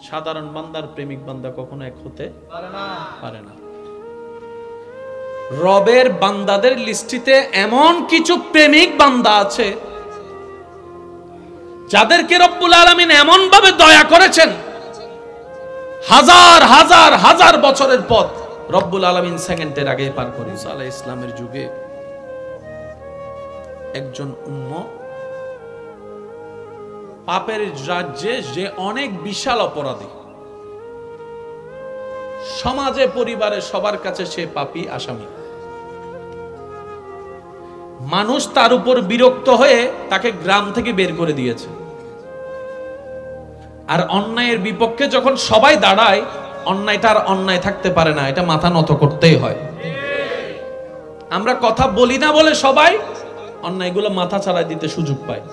সাধারণ বান্দার প্রেমিক বান্দা কখনো এক হতে পারে না। রবের বান্দাদের লিস্টিতে এমন কিছু প্রেমিক বান্দা আছে যাদেরকে রব্বুল আলামিন এমন ভাবে দয়া করেছেন, হাজার হাজার হাজার বছরের পথ রব্বুল আলামিন সেকেন্ডের আগে পার করে। ঈসা আলাইহিস ইসলামের যুগে একজন উম্মত পাপের রাজ্যে যে অনেক বিশাল অপরাধী, সমাজে পরিবারে সবার কাছে সে পাপী আসামি। মানুষ তার উপর বিরক্ত হয়ে তাকে গ্রাম থেকে বের করে দিয়েছে। আর অন্যায়ের বিপক্ষে যখন সবাই দাঁড়ায়, অন্যায়টা আর অন্যায় থাকতে পারে না, এটা মাথা নত করতেই হয়। আমরা কথা বলি না বলে সবাই অন্যায়গুলো মাথা ছাড়াই দিতে সুযোগ পায়।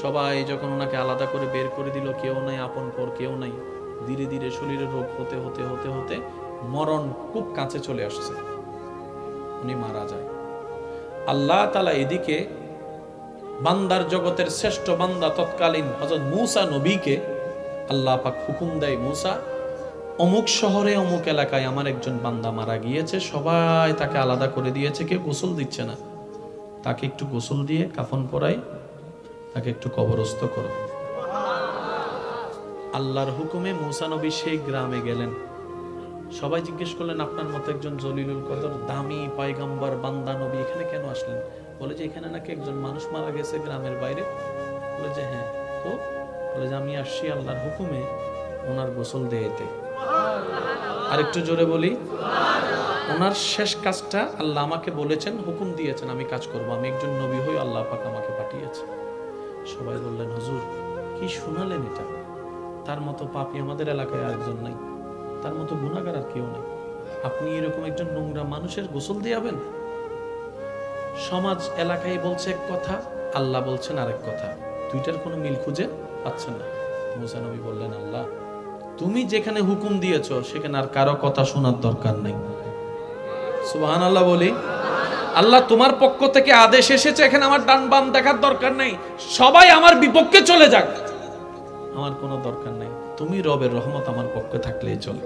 সবাই যখন ওনাকে আলাদা করে বের করে দিল, কেউ নাই আপন পর, কেউ নাই, ধীরে ধীরে শরীরের রোগ হতে হতে হতে হতে মরণ খুব কাছে চলে আসছে, উনি মারা যায়। আল্লাহ তাআলা এদিকে বান্দার জগতের শ্রেষ্ঠ বান্দা তৎকালীন হযরত মূসা নবীকে আল্লাহ পাক হুকুম দেয়, মূসা অমুক শহরে অমুক এলাকায় আমার একজন বান্দা মারা গিয়েছে, সবাই তাকে আলাদা করে দিয়েছে, কেউ গোসল দিচ্ছে না, তাকে একটু গোসল দিয়ে কাফন পরাই, তাকে একটু কবরস্থ করো। আল্লাহর হুকুমে মূসা নবী সেই গ্রামে গেলেন। সবাই জিজ্ঞেস করলেন, আপনার মতো একজন জলিলুল কদর দামি পয়গম্বর বান্দা নবী এখানে কেন আসলেন? বলে যে এখানে নাকি একজন মানুষ মারা গেছে গ্রামের বাইরে। বলে যে হ্যাঁ, তো বলে যে আমি আসছি আল্লাহর হুকুমে ওনার গোসল দিতে। আর একটু জোরে বলি, ওনার শেষ কাজটা আল্লাহ আমাকে বলেছেন, হুকুম দিয়েছেন, আমি কাজ করব, আমি একজন নবী হই, আল্লাহ পাক আমাকে পাঠিয়েছে। সবাই বললেন, হুজুর কি শোনালেন এটা? তার মতো পাপী আমাদের এলাকায় আরেকজন নাই, তার মতো গুনাহগার আর কেউ নাই, আপনি এরকম একজন নোংরা মানুষের গোসল দিয়াবেন? সমাজ এলাকায় বলছে এক কথা, আল্লাহ বলছেন আরেক কথা, দুইটার কোনো মিল খুঁজে পাচ্ছেন না। মূসা নবী বললেন, আল্লাহ তুমি যেখানে হুকুম দিয়েছো সেখানে আর কারো কথা শোনার দরকার নাই। সুবহানাল্লাহ বলি। আল্লাহ তোমার পক্ষ থেকে আদেশ এসেছে, এখানে আমার ডান বাম দেখার দরকার নাই, সবাই আমার বিপক্ষে চলে যাক, আমার কোনো দরকার নাই, তুমি রবের রহমত আমার পক্ষে থাকলেই চলে।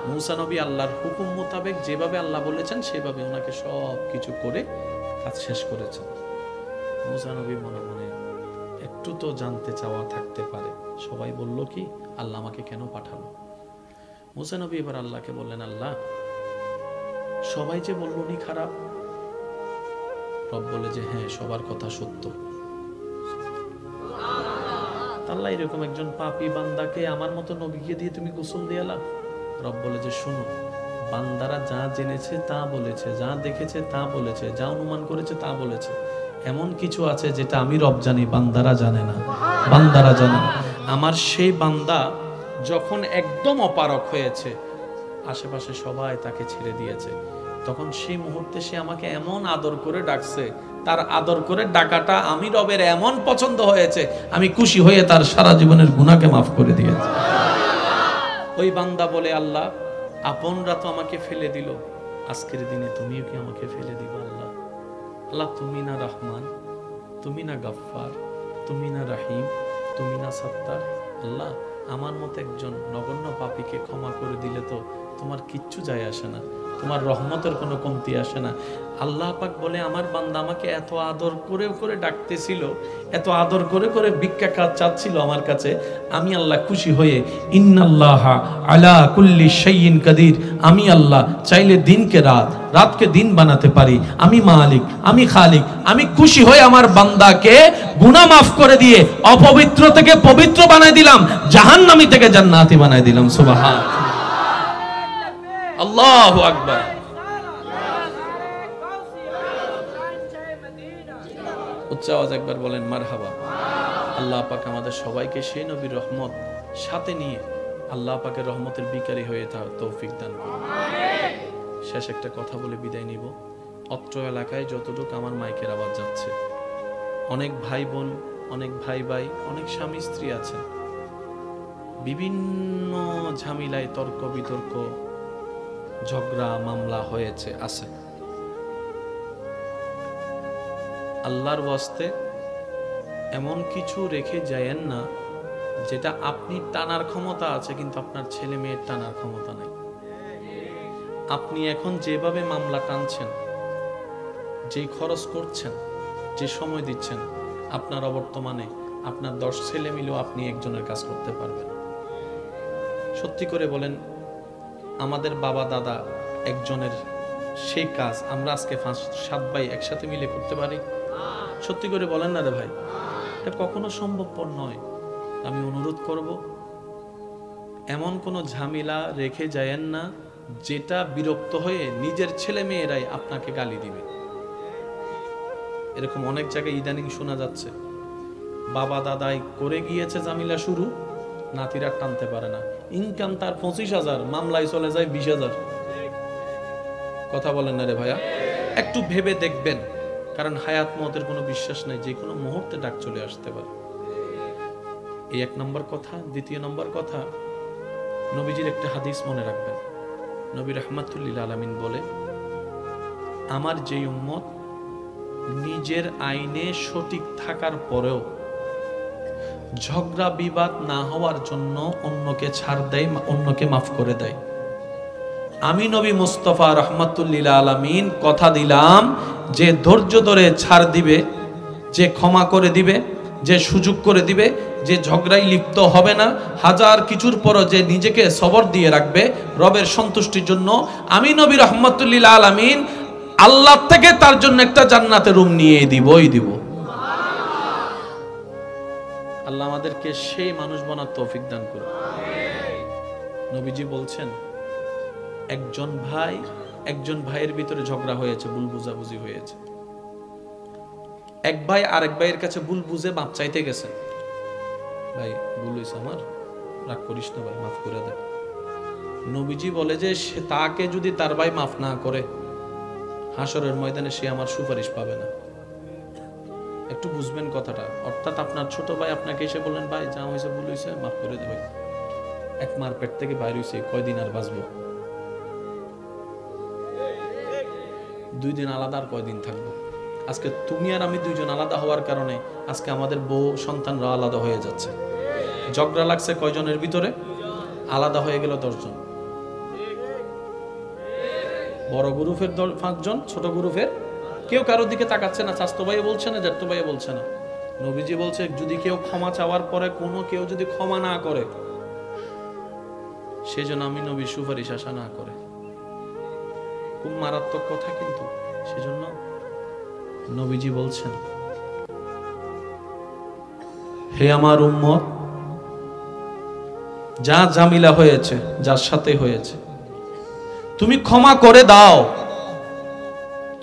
মূসা নবী আল্লাহর হুকুম মোতাবেক যেভাবে আল্লাহ বলেছেন সেভাবে ওনাকে সব কিছু করে কাজ শেষ করেছেন। মূসা নবী মনে মনে একটু তো জানতে চাওয়া থাকতে পারে, সবাই বলল কি আল্লাহ আমাকে কেন পাঠালো? মূসা নবী এবার আল্লাহকে বললেন, আল্লাহ সবাই যে বলল উনি খারাপ। রব বলে যে হ্যাঁ, সবার কথা সত্য। আল্লাহ এরকম একজন পাপী বান্দাকে আমার মতো নবীকে দিয়ে তুমি গোসল দিয়ালা? রব বলে যে শুনো, বান্দারা যা জেনেছে তা বলেছে, যা দেখেছে তা বলেছে, যা অনুমান করেছে তা বলেছে, এমন কিছু আছে যেটা আমি রব জানি, বান্দারা জানে না, বান্দারা জানে না। আমার সেই বান্দা যখন একদম অপারক হয়েছে, আশেপাশে সবাই তাকে ছেড়ে দিয়েছে, তখন সেই মুহূর্তে সে আমাকে এমন আদর করে ডাকছে, তার আদর করে ডাকাটা আমি রবের এমন পছন্দ হয়েছে, আমি খুশি হয়ে তার সারা জীবনের গুনাহকে মাফ করে দিয়েছি। ওই বান্দা বলে, আল্লাহ আপনরা তো আমাকে ফেলে দিল, আজকের দিনে তুমিও কি আমাকে ফেলে দিবা? আল্লাহ আল্লাহ তুমি না রহমান, তুমি না গফফার, তুমি না রহিম, তুমি না সত্তার। আল্লাহ আমার মতো একজন নগণ্য পাপীকে ক্ষমা করে দিলে তো তোমার কিচ্ছু যায় আসে না, তোমার রহমতের কোনো কমতি আসে না। আল্লাহ পাক বলে, আমার বান্দা আমাকে এত আদর করে করে ডাকতেছিল, এত আদর করে করে ভিক্ষা চাচ্ছিল আমার কাছে, আমি আল্লাহ খুশি হয়ে ইন্নাল্লাহা আলা কুল্লি শাইইন কাদির, আমি আল্লাহ চাইলে দিনকে রাত, রাতকে দিন বানাতে পারি, আমি মালিক, আমি খালিক, আমি খুশি হয়ে আমার বান্দাকে গুনাহ মাফ করে দিয়ে অপবিত্র থেকে পবিত্র বানাই দিলাম, জাহান্নামী থেকে জান্নাতি বানাই দিলাম। সুবহানাল্লাহ, আল্লাহু আকবার। উচ্চ আওয়াজ একবার বলেন মারহাবা। আল্লাহ পাক আমাদের সবাইকে সেই নবীর রহমত সাথে নিয়ে আল্লাহ পাকের রহমতের বিকারী হয়ে তৌফিক দান করুন। শেষ একটা কথা বলে বিদায় নিব। অত্র এলাকায় যতটুকু আমার মাইকের আওয়াজ যাচ্ছে, অনেক ভাই বোন, অনেক ভাই ভাই, অনেক স্বামী স্ত্রী আছেন, বিভিন্ন ঝামেলায় তর্ক বিতর্ক, ঝগড়া মামলা হয়েছে আছে। আল্লাহর ওয়াস্তে এমন কিছু রেখে যায়েন না যেটা আপনি টানার ক্ষমতা আছে কিন্তু আপনার ছেলে মেয়ের টানার ক্ষমতা নাই। আপনি এখন যেভাবে মামলা টানছেন, যে খরচ করছেন, যে সময় দিচ্ছেন, আপনার অবর্তমানে আপনার 10 ছেলে মিলেও আপনি একজনের কাজ করতে পারবেন। সত্যি করে বলেন, আমাদের বাবা দাদা একজনের সেই কাজ আমরা আজকে 5-7 ভাই একসাথে মিলে করতে পারি? সত্যি করে বলেন না রে ভাই, এটা কখনো সম্ভবপর নয়। আমি অনুরোধ করব, এমন কোনো ঝামেলা রেখে যায়েন না যেটা বিরক্ত হয়ে নিজের ছেলে মেয়েরাই আপনাকে গালি দিবে। এরকম অনেক জায়গায় ইদানিং শোনা যাচ্ছে, বাবা দাদাই করে গিয়েছে ঝামেলা শুরু, নাতিরা টানতে পারে না, ইনকাম তার 25,000, মামলায় চলে যায় 20,000। কথা বলেন না রে ভাইয়া, একটু ভেবে দেখবেন, কারণ হায়াত মতের কোনো বিশ্বাস নাই, যে কোনো মুহূর্তে ডাক চলে আসতে পারে। এই 1 নম্বর কথা। 2 নম্বর কথা, নবীজির একটা হাদিস মনে রাখবেন। নবী রাহমাতুল্লিল আলামিন বলে, আমার যেই উম্মত নিজের আইনে সঠিক থাকার পরেও ঝগড়া বিবাদ না হওয়ার জন্য অন্যকে ছাড় দেয়, অন্যকে মাফ করে দেয়, আমি নবী মুস্তাফা রাহমাতুল্লিল আলামিন কথা দিলাম যে ধৈর্য ধরে ছাড় দিবে, যে ক্ষমা করে দিবে, যে সুযোগ করে দিবে, যে ঝগড়ায় লিপ্ত হবে না, হাজার কিছুর পরও যে নিজেকে সবর দিয়ে রাখবে রবের সন্তুষ্টির জন্য, আমি নবী রাহমাতুল্লিল আলামিন আল্লাহ থেকে তার জন্য একটা জান্নাতের রুম নিয়ে দিবই দিব। আল্লাহ আমাদেরকে সেই মানুষ বানার তৌফিক দান করুন। নবীজি বলছেন, একজন ভাইয়ের ভিতরে ঝগড়া হয়েছে, ভুল বুঝাবুঝি হয়েছে, এক ভাই আরেক ভাইয়ের কাছে ভুল বুঝে মাপ চাইতে গেছেন, ভাই ভুল হয়েছে আমার, রাগ করিস না ভাই, মাফ করে দে। নবীজি বলে যে তাকে যদি তার ভাই মাফ না করে, হাসরের ময়দানে সে আমার সুপারিশ পাবে না। একটু বুঝবেন কথাটা। অর্থাৎ আপনার ছোট ভাই আপনাকে এসে বললেন, ভাই যা হয়েছে ভুল হয়েছে, মাফ করে দে ভাই, এক মার পেট থেকে বাইর হয়েছে, কয়দিন আর বাঁচবো, 2 দিন আলাদা আর কয়দিন থাকবো। আজকে তুমি আর আমি 2 জন আলাদা হওয়ার কারণে আজকে আমাদের বউ সন্তানরা আলাদা হয়ে যাচ্ছে। ঝগড়া লাগছে কয়জনের ভিতরে? আলাদা হয়ে গেল 10 জন। বড় গ্রুপের 5 জন, ছোট গ্রুপের কেউ কারোর দিকে তাকাচ্ছে না, চাচতো ভাই বলছে না, জ্যাঠতো ভাই বলছে না। নবীজি বলছে, যদি কেউ ক্ষমা চাওয়ার পরে কোনো কেউ যদি ক্ষমা না করে, সেজন্য আমি নবীর সুপারিশ আশা না করে। খুব মারাত্মক কথা কিন্তু। সেজন্য নবীজি বলছেন, হে আমার উম্মত, যা ঝামেলা হয়েছে, যার সাথে হয়েছে, তুমি ক্ষমা করে দাও,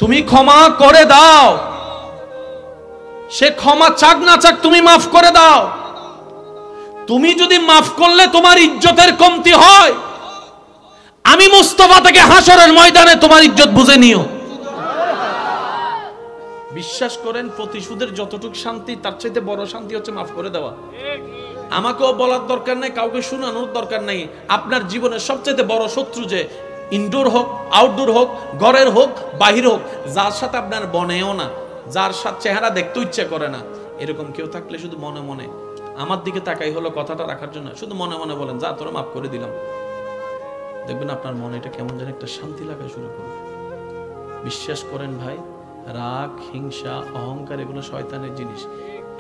তুমি ক্ষমা করে দাও। সে ক্ষমা চাক না চাক, তুমি মাফ করে দাও। তুমি যদি মাফ করলে তোমার ইজ্জতের কমতি হয়, আমি মুস্তাফা থেকে হাসরের ময়দানে তোমার ইজ্জত বুঝে নিও। বিশ্বাস করেন, প্রতিশোধের যতটুকু শান্তি, তার চাইতে বড় শান্তি হচ্ছে মাফ করে দেওয়া। আমাকেও বলার দরকার নাই, কাউকে শোনানোর দরকার নাই। আপনার জীবনের সবচেয়ে বড় শত্রু, যে ইনডোর হোক, আউটডোর হোক, ঘরের হোক, বাহির হোক, যার সাথে আপনার বনেও না, যার সাথে চেহারা দেখতে ইচ্ছে করে না, এরকম কেউ থাকলে শুধু মনে মনে আমার দিকে তাকাই হলো কথাটা রাখার জন্য, শুধু মনে মনে বলেন, যা তোরা মাফ করে দিলাম। দেখবেন আপনার মনে এটা কেমন যেন একটা শান্তি লাগা শুরু করবে। বিশ্বাস করেন ভাই, রাগ, হিংসা, অহংকার এগুলো শয়তানের জিনিস।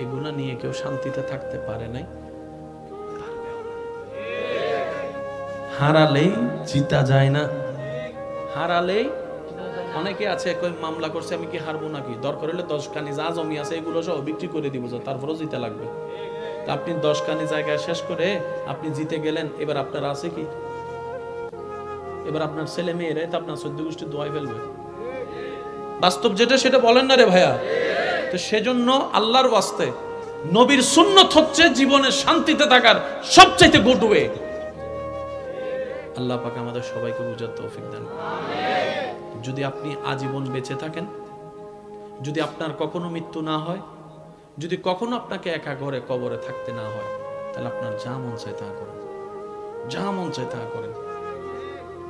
এগুলো নিয়ে কেউ শান্তিতে থাকতে পারে নাই, হারালেই জিতা যায় না। হারালেই অনেকে আছে কই মামলা করছে, আমি কি হারবো নাকি, দরকার হলে 10 কানি যা জমি আছে এগুলো সব বিক্রি করে দিব, তারপরও জিতে লাগবে। আপনি 10 কানি জায়গা শেষ করে আপনি জিতে গেলেন, এবার আপনার আছে কি? এবার আপনার ছেলে মেয়েরাই তো আপনার 14 গোষ্ঠী দোয়াই ফেলবে। বাস্তব যেটা সেটা বলেন না রে ভাইয়া। তো সেজন্য আল্লাহর ওয়াস্তে নবীর সুন্নত হচ্ছে জীবনে শান্তিতে থাকার সবচেয়ে গুড ওয়ে। আল্লাহ পাক আমাদের সবাইকে বুঝার তৌফিক দান করুন। যদি আপনি আজীবন বেঁচে থাকেন, যদি আপনার কখনো মৃত্যু না হয়, যদি কখনো আপনাকে একা ঘরে কবরে থাকতে না হয়, তাহলে আপনার যা মন চায় তা করেন, যা মন চায় তা করেন।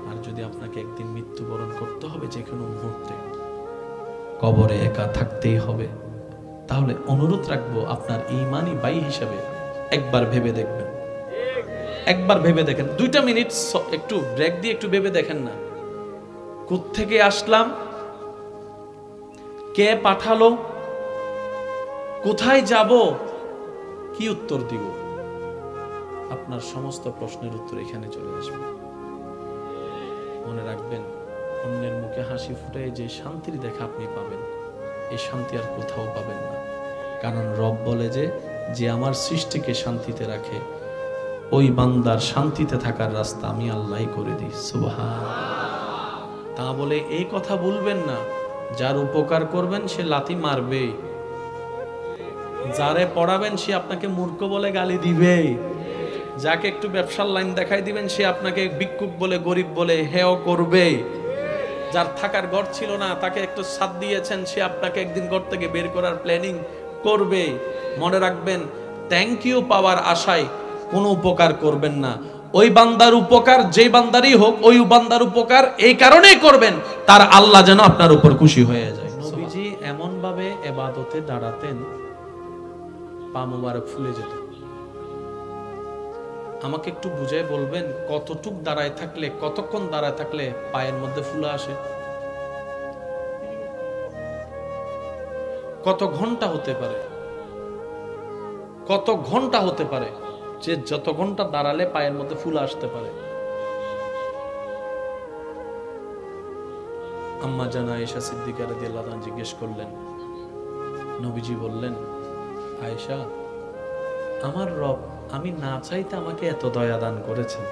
আর যদি আপনাকে একদিন মৃত্যুবরণ করতে হবে, যে কোনো মুহূর্তে কবরে একা থাকতেই হবে, তাহলে অনুরোধ রাখবো আপনার ঈমানি ভাই হিসাবে একবার ভেবে দেখবেন, একবার ভেবে দেখেন। 2টা মিনিট একটু ব্রেক দিয়ে একটু ভেবে দেখেন না, কোত্থেকে আসলাম, কে পাঠালো, কোথায় যাব, কি উত্তর দিব? আপনার সমস্ত প্রশ্নের উত্তর এখানে চলে আসবে। মনে রাখবেন, অন্যের মুখে হাসি ফুটে যে শান্তির দেখা আপনি পাবেন, এই শান্তি আর কোথাও পাবেন না। কারণ রব বলে যে আমার সৃষ্টিকে শান্তিতে রাখে, ওই বান্দার শান্তিতে থাকার রাস্তা আমি আল্লাহই করে দিই। সুবহানাল্লাহ। তা বলে এই কথা বলবেন না, যার উপকার করবেন সে লাথি মারবে, যারে পড়াবেন সে আপনাকে মূর্খ বলে গালি দিবে, যাকে একটু ব্যবসার লাইন দেখাই দিবেন সে আপনাকে ভিক্ষুক বলে, গরিব বলে হেয় করবে। যার থাকার ঘর ছিল না তাকে একটু সাথ দিয়েছেন, সে আপনাকে একদিন ঘর থেকে বের করার প্ল্যানিং করবে। মনে রাখবেন, থ্যাংক ইউ পাওয়ার আশায় কোনো উপকার করবেন না। ওই বান্দার উপকার যেই বান্দারই হোক, ওই বান্দার উপকার এই কারণেই করবেন তার আল্লাহ যেন আপনার উপর খুশি হয়ে যায়। নবীজি এমন ভাবে ইবাদতে দাঁড়াতেন, পা মোবারক ফুলে যেত। আমাকে একটু বুঝাই বলবেন, কতটুক দাঁড়ায় থাকলে, কতক্ষণ দাঁড়ায় থাকলে পায়ের মধ্যে ফুলা আসে? কত ঘন্টা হতে পারে, কত ঘন্টা হতে পারে যে যত ঘন্টা দাঁড়ালে পায়ের মধ্যে ফুলা আসতে পারে? আম্মা জানা আয়েশা সিদ্দিকা রাদিয়াল্লাহু আনহা জিজ্ঞেস করলেন, নবীজি বললেন, আয়েশা, আমার রব আমি না চাইতে আমাকে এত দয়া দান করেছেন।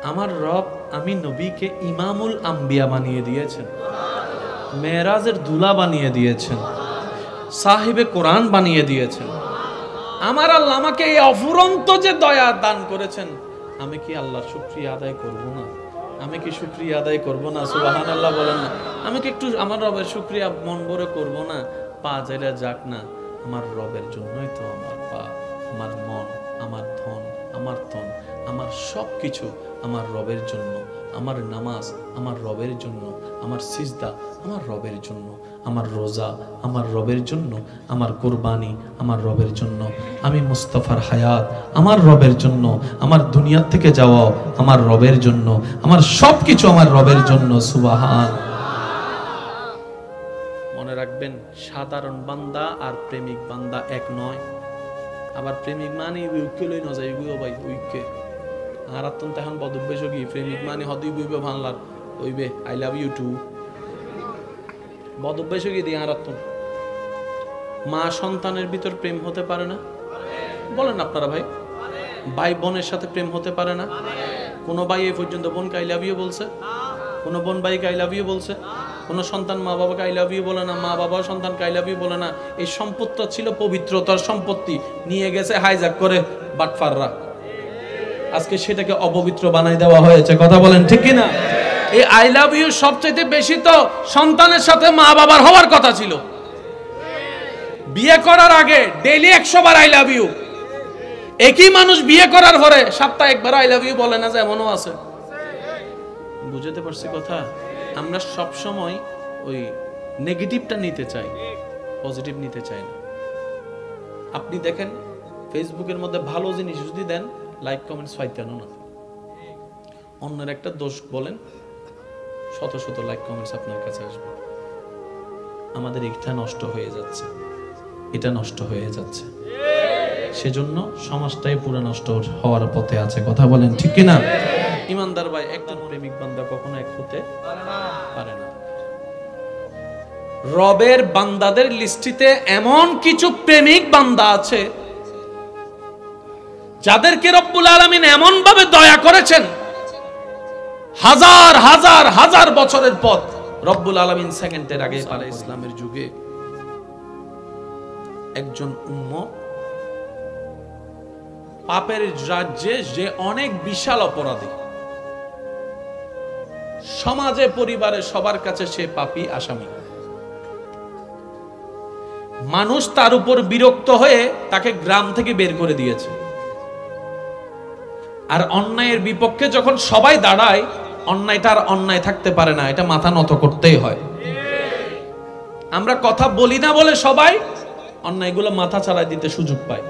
আমার রব আমি নবীকে ইমামুল আম্বিয়া বানিয়ে দিয়েছেন, মেরাজের দুলা বানিয়ে দিয়েছেন, সাহিবে কোরআন বানিয়ে দিয়েছেন। আমার আল্লাহ আমাকে এই অফুরন্ত যে দয়া দান করেছেন, আমি কি আল্লাহর শুকরিয়া আদায় করব না? আমি কি শুকরিয়া আদায় করব না? সুবহানাল্লাহ বলেন না। আমি কি একটু আমার রবের শুকরিয়া মন ভরে করব না? পা যাইরা যাক না, আমার রবের জন্যই তো আমার পা, আমার মন, আমার ধন, আমার তন, আমার সব কিছু আমার রবের জন্য। আমার নামাজ আমার রবের জন্য, আমার সিজদা আমার রবের জন্য, আমার রোজা আমার রবের জন্য, আমার কুরবানি আমার রবের জন্য, আমি মুস্তাফার হায়াত আমার রবের জন্য, আমার দুনিয়া থেকে যাওয়া আমার রবের জন্য, আমার সব কিছু আমার রবের জন্য। সুবহান। মনে রাখবেন, সাধারণ বান্দা আর প্রেমিক বান্দা এক নয়। আবার প্রেমিক মানে উইকে লই না যাই গুলো ভাই, উইকে আর আত্মন তখন বদভ্যাস কি প্রেমিক মানে হদি বুইবে ভাঙলার ওইবে আই লাভ ইউ টু বদভ্যাস কি দিয়ে আর আত্মন। মা সন্তানের ভিতর প্রেম হতে পারে না? বলেন আপনারা ভাই, ভাই বোনের সাথে প্রেম হতে পারে না? কোন ভাই এই পর্যন্ত বোনকে আই লাভ ইউ বলছে? কোন বোন ভাইকে আই লাভ ইউ বলছে? কোন সন্তান মা বাবাকে আই লাভ ইউ বলে না, মা বাবা সন্তানকে আই লাভ ইউ বলে না। এই সম্পত্তি ছিল পবিত্রতার সম্পত্তি, নিয়ে গেছে হাইজ্যাক করে বাটফাররা। আজকে সেটাকে অপবিত্র বানাই দেওয়া হয়েছে। কথা বলেন ঠিক কি না? এই আই লাভ ইউ সবচেয়ে বেশি তো সন্তানের সাথে মা বাবার হওয়ার কথা ছিল। বিয়ে করার আগে ডেইলি 100 বার আই লাভ ইউ। একই মানুষ বিয়ে করার পরে সপ্তাহে একবার আই লাভ ইউ বলে না, যে এমনও আছে। বুঝতে পারছি কথা? আমরা সব সময় ওই নেগেটিভটা নিতে চাই, পজিটিভ নিতে চাই না। আপনি দেখেন, ফেসবুকের মধ্যে ভালো জিনিস যদি দেন, লাইক কমেন্টস পাইতেন না। অন্যের একটা দোষ বলেন, শত শত লাইক কমেন্টস আপনার কাছে আসবে। আমাদের এটা নষ্ট হয়ে যাচ্ছে, এটা নষ্ট হয়ে যাচ্ছে। সেজন্য সমাজটাই পুরো নষ্ট হওয়ার পথে আছে। কথা বলেন ঠিক কি না? ইমানদার ভাই, একটা প্রেমিক বান্দা কখনো এক হতে পারে না। রবের বান্দাদের লিস্টিতে এমন কিছু প্রেমিক বান্দা আছে যাদেরকে রব্বুল আলামিন এমন ভাবে দয়া করেছেন, হাজার হাজার হাজার বছরের পথ রব্বুল আলামিন সেকেন্ডের আগে পারে। ইসলামের যুগে একজন উম্মত পাপের রাজ্যে যে অনেক বিশাল অপরাধী, সমাজে পরিবারে সবার কাছে সে পাপী আসামি। মানুষ তার উপর বিরক্ত হয়ে তাকে গ্রাম থেকে বের করে দিয়েছে। আর অন্যায়ের বিপক্ষে যখন সবাই দাঁড়ায়, অন্যায়টা আর অন্যায় থাকতে পারে না, এটা মাথা নত করতেই হয়। আমরা কথা বলি না বলে সবাই অন্যায়গুলো মাথা চাড়াই দিতে সুযোগ পায়।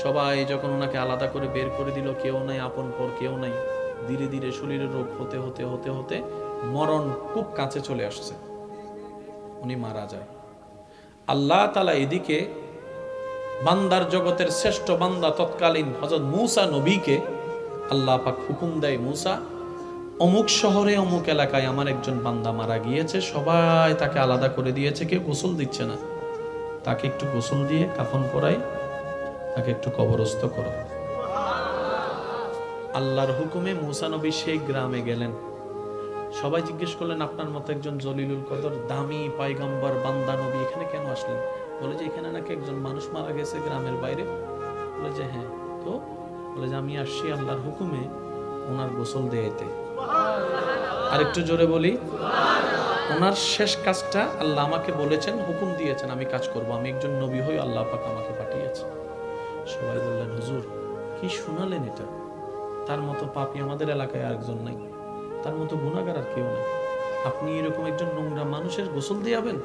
সবাই যখন ওনাকে আলাদা করে বের করে দিল, কেউ নাই আপন পর, কেউ নাই, ধীরে ধীরে শরীরের রোগ হতে হতে হতে হতে মরণ খুব কাছে চলে আসছে, উনি মারা যায়। আল্লাহ তাআলা এদিকে বান্দার জগতের শ্রেষ্ঠ বান্দা তৎকালীন হযরত মূসা নবীকে আল্লাহ পাক হুকুম দেয়, মূসা অমুক শহরে অমুক এলাকায় আমার একজন বান্দা মারা গিয়েছে, সবাই তাকে আলাদা করে দিয়েছে, কেউ গোসল দিচ্ছে না, তাকে একটু গোসল দিয়ে কাফন পরাই, তাকে একটু কবরস্থ করো। আল্লাহর হুকুমে মূসা নবী সেই গ্রামে গেলেন। সবাই জিজ্ঞেস করলেন, আপনার মতো একজন জলিলুল কদর দামি পয়গম্বর বান্দা নবী এখানে কেন আসলেন? বলে যে এখানে নাকি একজন মানুষ মারা গেছে গ্রামের বাইরে। বলে যে হ্যাঁ, তো বলে যে আমি আসছি আল্লাহর হুকুমে ওনার গোসল দিতে। আর একটু জোরে বলি, ওনার শেষ কাজটা আল্লাহ আমাকে বলেছেন, হুকুম দিয়েছেন, আমি কাজ করব, আমি একজন নবী হই, আল্লাহ পাক আমাকে পাঠিয়েছে। সবাই বললেন, হুজুর কি শোনালেন এটা? তার মতো পাপী আমাদের এলাকায় আরেকজন নাই, তার মতো গুনাহগার আর কেউ নেই, আপনি এরকম একজন নোংরা মানুষের গোসল দিয়াবেন?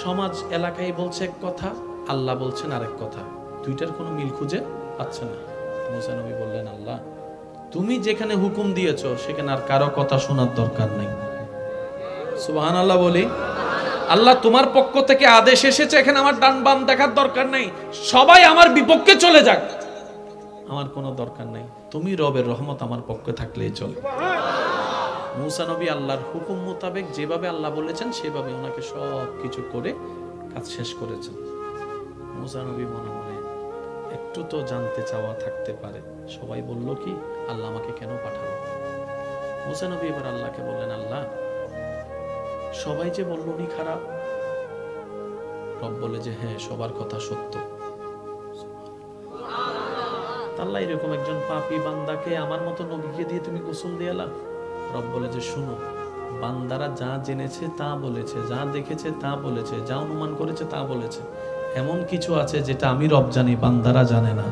সমাজ এলাকায় বলছে এক কথা, আল্লাহ বলছেন আরেক কথা, দুইটার কোনো মিল খুঁজে পাচ্ছে না। মূসা নবী বললেন, আল্লাহ তুমি যেখানে হুকুম দিয়েছো সেখানে আর কারো কথা শোনার দরকার নেই। সুবহানাল্লাহ বলি। আল্লাহ তোমার পক্ষ থেকে আদেশ এসেছে, এখানে আমার ডান বাম দেখার দরকার নেই, সবাই আমার বিপক্ষে চলে যাক, আমার কোনো দরকার নেই, তুমি রবের রহমত আমার পক্ষে থাকলেই চলে। মূসা নবী আল্লাহর হুকুম মোতাবেক যেভাবে আল্লাহ বলেছেন সেভাবে ওনাকে সব কিছু করে কাজ শেষ করেছেন। মূসা নবী মনে মনে একটু তো জানতে চাওয়া থাকতে পারে, সবাই বলল কি আল্লাহ আমাকে কেন পাঠালো? মূসা নবী এবার আল্লাহকে বললেন, আল্লাহ সবাই যে বলল উনি খারাপ। রব বলে যে হ্যাঁ, সবার কথা সত্য। আল্লাহ এরকম একজন পাপী বান্দাকে আমার মতো নবীকে দিয়ে তুমি গোসল দিয়ালা? রব বলে যে শুনো, বান্দারা যা জেনেছে তা বলেছে, যা দেখেছে তা বলেছে, যা অনুমান করেছে তা বলেছে, এমন কিছু আছে যেটা আমি রব জানি, বান্দারা জানে না,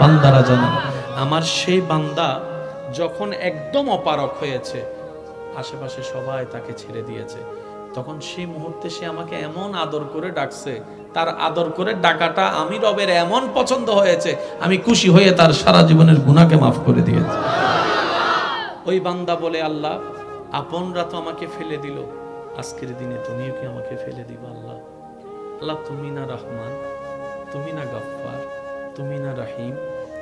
বান্দারা জানে। আমার সেই বান্দা যখন একদম অপারক হয়েছে, আশেপাশে সবাই তাকে ছেড়ে দিয়েছে, তখন সেই মুহূর্তে সে আমাকে এমন আদর করে ডাকছে, তার আদর করে ডাকাটা আমি রবের এমন পছন্দ হয়েছে, আমি খুশি হয়ে তার সারা জীবনের গুনাহকে মাফ করে দিয়েছি। ওই বান্দা বলে, আল্লাহ আপনরা তো আমাকে ফেলে দিল, আজকের দিনে তুমিও কি আমাকে ফেলে দিবা? আল্লাহ আল্লাহ তুমি না রহমান, তুমি না গফফার, তুমি না রহিম,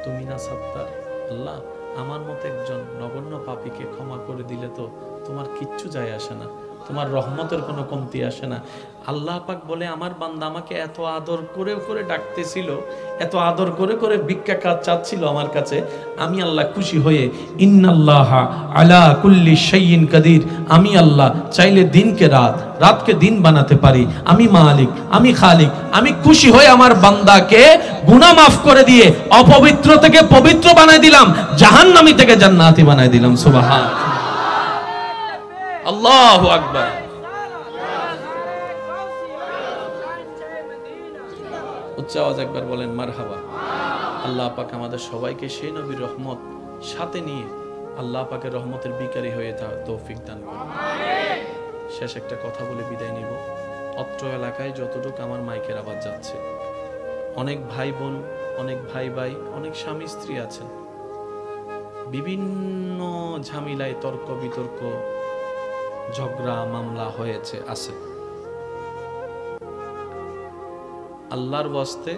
তুমি না সত্তার। আল্লাহ আমার মতো একজন নগণ্য পাপীকে ক্ষমা করে দিলে তো তোমার কিচ্ছু যায় আসে না, তোমার রহমতের কোনো কমতি আসে না। আল্লাহ পাক বলে, আমার বান্দা আমাকে এত আদর করে করে ডাকতেছিল, এত আদর করে করে ভিক্ষা কাজ চাচ্ছিল আমার কাছে, আমি আল্লাহ খুশি হয়ে ইন্নাল্লাহা আলা কুল্লি শাইইন কাদির, আমি আল্লাহ চাইলে দিনকে রাত, রাতকে দিন বানাতে পারি, আমি মালিক, আমি খালিক, আমি খুশি হয়ে আমার বান্দাকে গুনাহ মাফ করে দিয়ে অপবিত্র থেকে পবিত্র বানাই দিলাম, জাহান্নামী থেকে জান্নাতি বানাই দিলাম। সুবহান আল্লাহু আকবার। উচ্চ আওয়াজ একবার বলেন মারহাবা। আল্লাহ পাক আমাদের সবাইকে সেই নবীর রহমত সাথে নিয়ে আল্লাহ পাকের রহমতের বিকারী হয়ে তৌফিক দান করুন। শেষ একটা কথা বলে বিদায় নিব। অত্র এলাকায় যতটুকু আমার মাইকের আওয়াজ যাচ্ছে, অনেক ভাই বোন, অনেক ভাই ভাই, অনেক স্বামী স্ত্রী আছেন, বিভিন্ন ঝামেলায় তর্ক বিতর্ক, ঝগড়া মামলা হয়েছে আছে। আল্লাহর ওয়াস্তে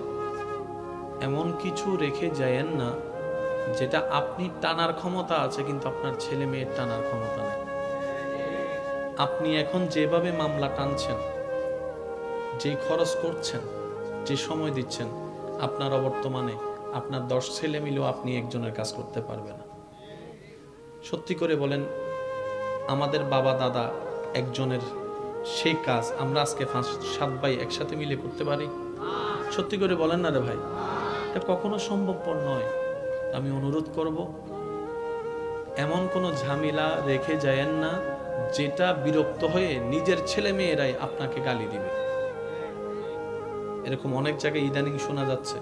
এমন কিছু রেখে যায়েন না যেটা আপনি টানার ক্ষমতা আছে কিন্তু আপনার ছেলে মেয়ের টানার ক্ষমতা নেই। আপনি এখন যেভাবে মামলা টানছেন, যে খরচ করছেন, যে সময় দিচ্ছেন, আপনার অবর্তমানে আপনার 10 ছেলে মিলেও আপনি একজনের কাজ করতে পারবে না। সত্যি করে বলেন, আমাদের বাবা দাদা একজনের সেই কাজ আমরা আজকে 5-7 ভাই একসাথে মিলে করতে পারি? সত্যি করে বলেন না রে ভাই, এটা কখনো সম্ভবপর নয়। আমি অনুরোধ করব, এমন কোনো ঝামেলা রেখে যায়েন না যেটা বিরক্ত হয়ে নিজের ছেলে মেয়েরাই আপনাকে গালি দিবে। এরকম অনেক জায়গায় ইদানিং শোনা যাচ্ছে,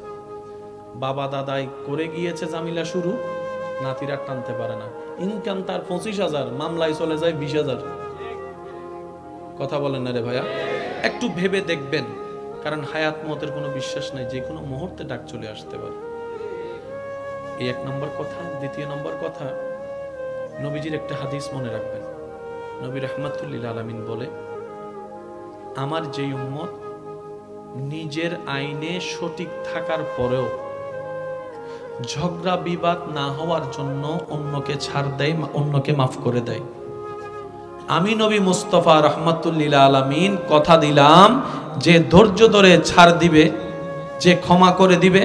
বাবা দাদাই করে গিয়েছে ঝামেলা শুরু, নাতিরা টানতে পারে না, ইনকাম তার 25,000, মামলায় চলে যায় 20,000। কথা বলেন না রে ভাইয়া, একটু ভেবে দেখবেন কারণ হায়াত মতের কোনো বিশ্বাস নাই, যে কোনো মুহূর্তে ডাক চলে আসতে পারে। এই এক নম্বর কথা। দ্বিতীয় নম্বর কথা, নবীজির একটা হাদিস মনে রাখবেন। নবী রাহমাতুল লিল আলামিন বলে, আমার যেই উম্মত নিজের আইনে সঠিক থাকার পরেও ঝগড়া বিবাদ না হওয়ার জন্য অন্যকে ছাড় দেয়, অন্যকে মাফ করে দেয়, আমি নবী মুস্তাফা রাহমাতুল লিল আলামিন কথা দিলাম যে ধৈর্য ধরে ছাড় দিবে, যে ক্ষমা করে দিবে,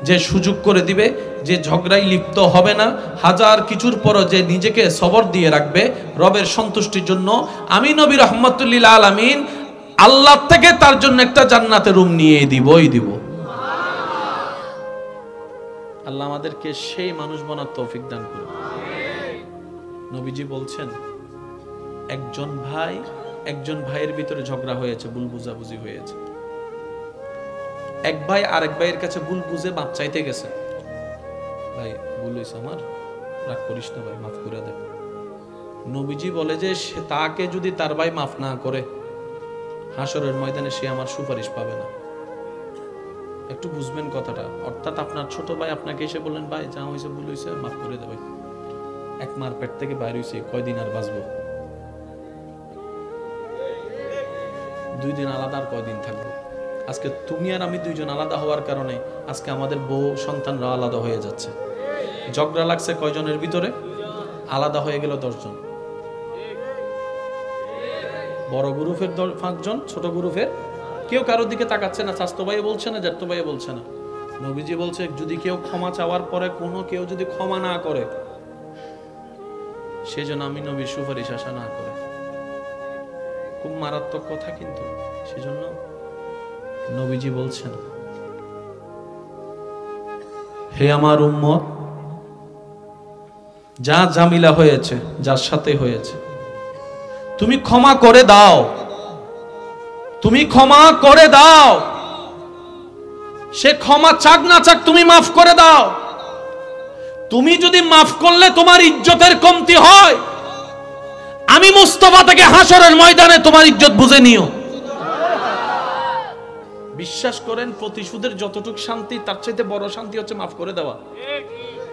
যে সুযোগ করে দিবে, যে ঝগড়ায় লিপ্ত হবে না, হাজার কিছুর পরও যে নিজেকে সবর দিয়ে রাখবে রবের সন্তুষ্টির জন্য, আমি নবী রাহমাতুল লিল আলামিন আল্লাহ থেকে তার জন্য একটা জান্নাতের রুম নিয়ে দিবই দিব। আল্লাহ আমাদেরকে সেই মানুষ বানার তৌফিক দান করুন। নবীজি বলছেন, একজন ভাইয়ের ভিতরে ঝগড়া হয়েছে, ভুল বুঝাবুঝি হয়েছে। এক ভাই আরেক ভাইয়ের কাছে ভুল বুঝে মাপ চাইতে গেছে, ভাই ভুল হয়েছে আমার, রাগ করিস না ভাই, মাফ করে দে। নবীজি বলে যে তাকে যদি তার ভাই মাফ না করে, হাসরের ময়দানে সে আমার সুপারিশ পাবে না। একটু বুঝবেন কথাটা। অর্থাৎ আপনার ছোট ভাই আপনাকে এসে বললেন, ভাই যা হয়েছে ভুল হয়েছে, মাফ করে দে ভাই, এক মার পেট থেকে বাইরে হয়েছে, কয়দিন আর বাঁচবো, 2 দিন আলাদা, আর কয়দিন থাকবো। আজকে তুমি আর আমি দুইজন আলাদা হওয়ার কারণে আজকে আমাদের বউ সন্তানরা আলাদা হয়ে যাচ্ছে। ঝগড়া লাগছে কয়জনের ভিতরে, আলাদা হয়ে গেল 10 জন। বড় গ্রুপের 5 জন, ছোট গ্রুপের কেউ কারোর দিকে তাকাচ্ছে না, চাচতো ভাই বলছে না, জ্যাঠতো ভাই বলছে না। নবীজি বলছে, যদি কেউ ক্ষমা চাওয়ার পরে কেউ যদি ক্ষমা না করে, সেজন্য আমি নবীর সুপারিশ আশা না করে। খুব মারাত্মক কথা কিন্তু। সেজন্য নবীজি বলছেন, হে আমার উম্মত, যা ঝামেলা হয়েছে যার সাথে হয়েছে, তুমি ক্ষমা করে দাও, তুমি ক্ষমা করে দাও। সে ক্ষমা চাক না চাক, তুমি মাফ করে দাও। তুমি যদি মাফ করলে তোমার ইজ্জতের কমতি হয়, আমি মুস্তাফা থেকে হাসরের ময়দানে তোমার ইজ্জত বুঝে নিও। বিশ্বাস করেন, প্রতিশোধের যতটুকু শান্তি, তার চাইতে বড় শান্তি হচ্ছে মাফ করে দেওয়া।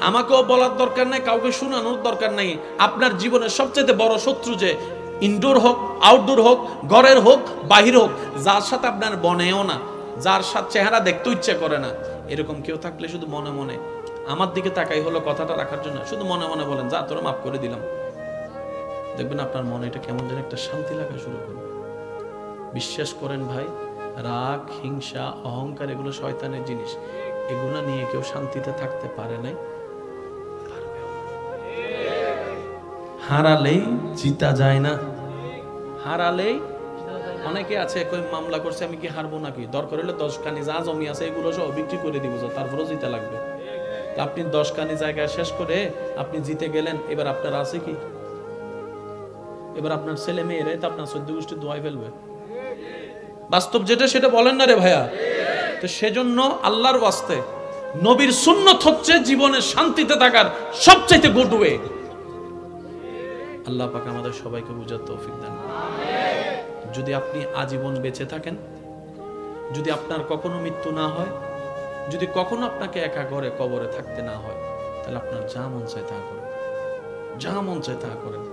আমাকেও বলার দরকার নাই, কাউকে শোনানোর দরকার নাই। আপনার জীবনের সবচেয়ে বড় শত্রু, যে ইনডোর হোক, আউটডোর হোক, ঘরের হোক, বাহির হোক, যার সাথে আপনার বনেও না, যার সাথে চেহারা দেখতে ইচ্ছে করে না, এরকম কেউ থাকলে শুধু মনে মনে আমার দিকে তাকাই হলো কথাটা রাখার জন্য, শুধু মনে মনে বলেন, যা তোরা মাফ করে দিলাম। দেখবেন আপনার মনে এটা কেমন যেন একটা শান্তি লাগা শুরু করবে। বিশ্বাস করেন ভাই, রাগ, হিংসা, অহংকার এগুলো শয়তানের জিনিস। এগুলো নিয়ে কেউ শান্তিতে থাকতে পারে নাই, হারালেই জিতা যায় না। হারালেই অনেকে আছে কই মামলা করছে, আমি কি হারবো নাকি, দরকার হলে 10 কানি যা জমি আছে এগুলো সব বিক্রি করে দিব, তারপরেও জিতে লাগবে। আপনি 10 কানি জায়গা শেষ করে আপনি জিতে গেলেন, এবার আপনার আছে কি? এবার আপনার ছেলে মেয়েরাই তো আপনার 14 গোষ্ঠী দোয়াই ফেলবে। বাস্তব যেটা সেটা বলেন না রে ভাইয়া। তো সেজন্য আল্লাহর ওয়াস্তে নবীর সুন্নত হচ্ছে জীবনে শান্তিতে থাকার সবচেয়ে গুড ওয়ে। আল্লাহ পাক আমাদের সবাইকে বুঝার তৌফিক দান করুন। যদি আপনি আজীবন বেঁচে থাকেন, যদি আপনার কখনো মৃত্যু না হয়, যদি কখনো আপনাকে একা ঘরে কবরে থাকতে না হয়, তাহলে আপনার যা মন চায় তা করেন, যা মন চায় তা করেন।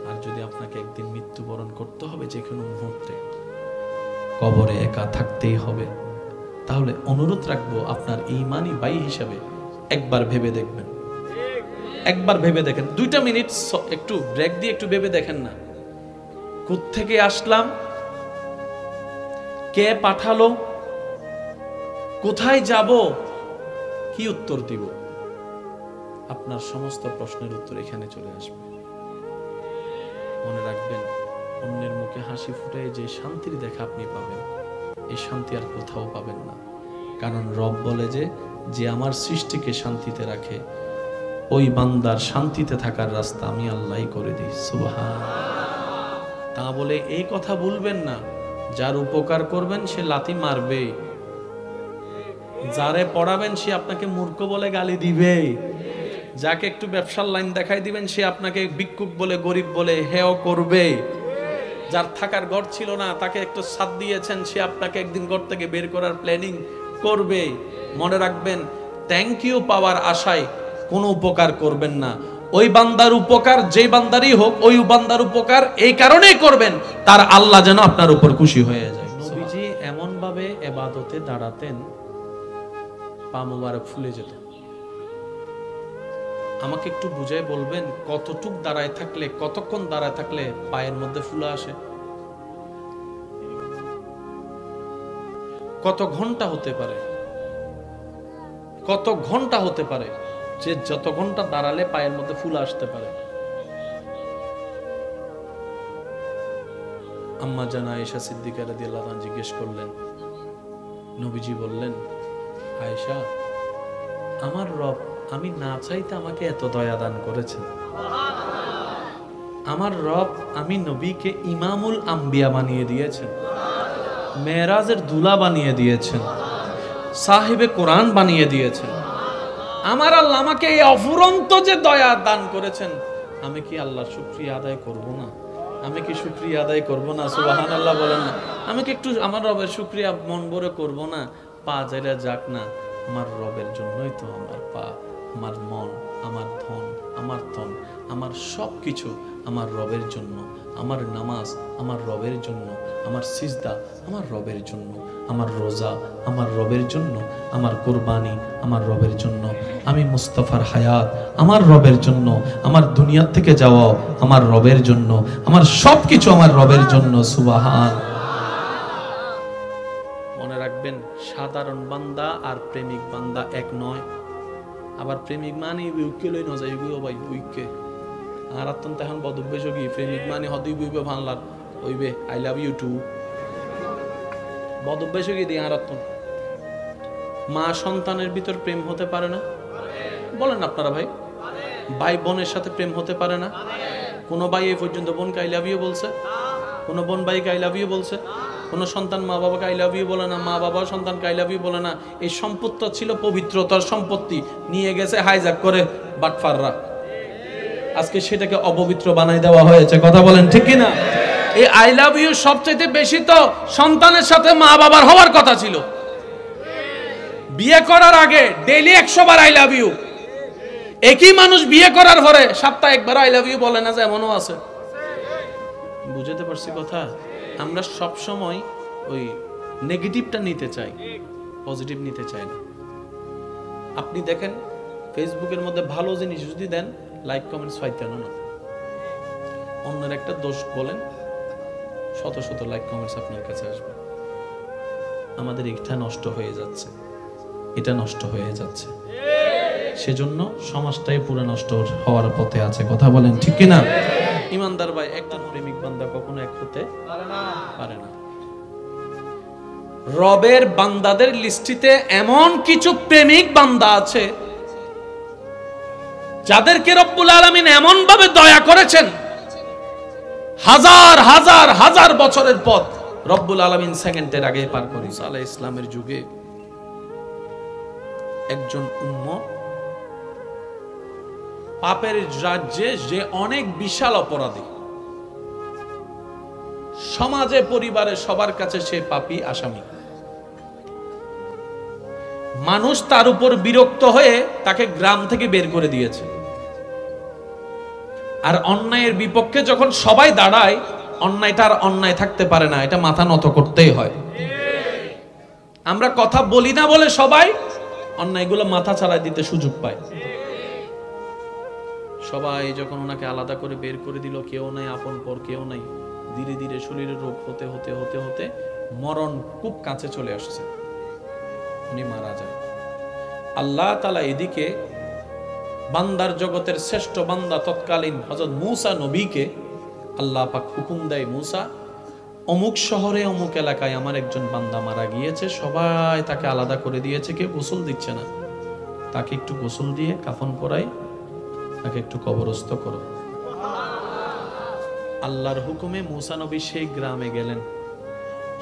আর যদি আপনাকে একদিন মৃত্যুবরণ করতে হবে, যে কোনো মুহূর্তে কবরে একা থাকতেই হবে, তাহলে অনুরোধ রাখবো আপনার ঈমানি ভাই হিসাবে একবার ভেবে দেখবেন, একবার ভেবে দেখেন। 2টা মিনিট একটু ব্রেক দিয়ে একটু ভেবে দেখেন না, কোত্থেকে আসলাম, কে পাঠালো, কোথায় যাব, কি উত্তর দিব। আপনার সমস্ত প্রশ্নের উত্তর এখানে চলে আসবে। মনে রাখবেন, অন্যের মুখে হাসি ফুটায় যে শান্তির দেখা আপনি পাবেন, এই শান্তি আর কোথাও পাবেন না। কারণ রব বলে যে আমার সৃষ্টিকে শান্তিতে রাখে, ওই বান্দার শান্তিতে থাকার রাস্তা আমি আল্লাহই করে দিই। সুবহান। তা বলে এই কথা বলবেন না, যার উপকার করবেন সে লাথি মারবে, যারে পড়াবেন সে আপনাকে মূর্খ বলে গালি দিবে, যাকে একটু ব্যবসার লাইন দেখাই দিবেন সে আপনাকে ভিক্ষুক বলে, গরিব বলে হেয় করবে, যার থাকার ঘর ছিল না তাকে একটু সাথ দিয়েছেন, সে আপনাকে একদিন ঘর থেকে বের করার প্ল্যানিং করবে। মনে রাখবেন, থ্যাংক ইউ পাওয়ার আশায় কোনো উপকার করবেন না। ওই বান্দার উপকার যে বান্দারই হোক, ওই বান্দার উপকার এই কারণেই করবেন তার আল্লাহ যেন আপনার উপর খুশি হয়ে যায়। নবীজি এমন ভাবে ইবাদতে দাঁড়াতেন, পা মোবারক ফুলে যেত। আমাকে একটু বুঝাই বলবেন, কতটুক দাঁড়ায় থাকলে, কতক্ষণ দাঁড়ায় থাকলে পায়ের মধ্যে ফুলা আসে? কত ঘন্টা হতে পারে, কত ঘন্টা হতে পারে যে যত ঘন্টা দাঁড়ালে পায়ের মধ্যে ফুলা আসতে পারে? আম্মা জানা আয়েশা সিদ্দিকা রাদিয়াল্লাহু আনহা জিজ্ঞেস করলেন, নবীজি বললেন, আয়েশা, আমার রব আমি না চাইতে আমাকে এত দয়া দান করেছেন। আমার রব আমি নবীকে ইমামুল আম্বিয়া বানিয়ে দিয়েছেন, মেরাজের দুলা বানিয়ে দিয়েছেন, সাহেবে কোরআন বানিয়ে দিয়েছেন। আমার আল্লাহ আমাকে এই অফুরন্ত যে দয়া দান করেছেন, আমি কি আল্লাহর শুকরিয়া আদায় করব না? আমি কি শুকরিয়া আদায় করব না? সুবহানাল্লাহ বলেন না। আমি কি একটু আমার রবের শুকরিয়া মন ভরে করব না? পা যাইরা যাক না, আমার রবের জন্যই তো আমার পা, আমার মন, আমার ধন, আমার তন, আমার সব কিছু আমার রবের জন্য। আমার নামাজ আমার রবের জন্য, আমার সিজদা আমার রবের জন্য, আমার রোজা আমার রবের জন্য, আমার কুরবানি আমার রবের জন্য, আমি মুস্তাফার হায়াত আমার রবের জন্য, আমার দুনিয়া থেকে যাওয়া আমার রবের জন্য, আমার সব কিছু আমার রবের জন্য। সুবহান। মনে রাখবেন, সাধারণ বান্দা আর প্রেমিক বান্দা এক নয়। আবার প্রেমিক মানে উইকে লই না যায়, ভাই উইকে আর অত্যন্ত এখন বদভ্যাস কি প্রেমিক মানে হদই বইবে ভাঙলার ওইবে আই লাভ ইউ টু বদভ্যাস কি দিয়ে আর মা সন্তানের ভিতর প্রেম হতে পারে না? বলেন আপনারা ভাই, ভাই বোনের সাথে প্রেম হতে পারে না? কোন ভাই এই পর্যন্ত বোনকে আই লাভ ইউ বলছে? কোন বোন ভাইকে আই লাভ ইউ বলছে? কোন সন্তান মা বাবাকে আই লাভ ইউ বলে না, মা বাবা সন্তানকে আই লাভ ইউ বলে না। এই সম্পত্তি ছিল পবিত্রতার সম্পত্তি, নিয়ে গেছে হাইজ্যাক করে বাটফাররা। আজকে সেটাকে অপবিত্র বানাই দেওয়া হয়েছে। কথা বলেন ঠিক কিনা? এই আই লাভ ইউ সবচেয়ে বেশি তো সন্তানের সাথে মা বাবার হওয়ার কথা ছিল। বিয়ে করার আগে ডেইলি 100 বার আই লাভ ইউ। একই মানুষ বিয়ে করার পরে সপ্তাহে একবার আই লাভ ইউ বলে না, যে এমনও আছে। বুঝতে পারছি কথা? আমরা সব সময় ওই নেগেটিভটা নিতে চাই, পজিটিভ নিতে চাই না। আপনি দেখেন, ফেসবুকের মধ্যে ভালো জিনিস যদি দেন, লাইক কমেন্টস পাইতেন না। অন্যের একটা দোষ বলেন, শত শত লাইক কমেন্টস আপনার কাছে আসবে। আমাদের এটা নষ্ট হয়ে যাচ্ছে, এটা নষ্ট হয়ে যাচ্ছে। সেজন্য সমাজটাই পুরো নষ্ট হওয়ার পথে আছে। কথা বলেন ঠিক কিনা? ইমানদার ভাই, একটা প্রেমিক বান্দা কখনো এক হতে পারে না। রবের বান্দাদের লিস্টিতে এমন কিছু প্রেমিক বান্দা আছে যাদেরকে রব্বুল আলামিন এমন ভাবে দয়া করেছেন, হাজার হাজার হাজার বছরের পথ রব্বুল আলামিন সেকেন্ডের আগে পার করে। ঈসা আলাইহিস সালামের যুগে একজন উম্মত পাপের রাজ্যে যে অনেক বিশাল অপরাধী, সমাজে পরিবারে সবার কাছে সে পাপী আসামি। মানুষ তার উপর বিরক্ত হয়ে তাকে গ্রাম থেকে বের করে দিয়েছে। আর অন্যায়ের বিপক্ষে যখন সবাই দাঁড়ায়, অন্যায়টা আর অন্যায় থাকতে পারে না, এটা মাথা নত করতেই হয়। আমরা কথা বলি না বলে সবাই অন্যায়গুলো মাথা ছাড়াই দিতে সুযোগ পায়। সবাই যখন ওনাকে আলাদা করে বের করে দিল, কেউ নাই আপন পর, কেউ নাই, ধীরে ধীরে শরীরের রোগ হতে হতে হতে হতে মরণ খুব কাছে চলে আসছে, উনি মারা যায়। আল্লাহ তাআলা এদিকে বান্দার জগতের শ্রেষ্ঠ বান্দা তৎকালীন হযরত মূসা নবীকে আল্লাহ পাক হুকুম দেয়, মূসা, অমুক শহরে অমুক এলাকায় আমার একজন বান্দা মারা গিয়েছে, সবাই তাকে আলাদা করে দিয়েছে, কেউ গোসল দিচ্ছে না, তাকে একটু গোসল দিয়ে কাফন পরাই, তাকে একটু কবরস্থ করো। আল্লাহর হুকুমে মূসা নবী সেই গ্রামে গেলেন।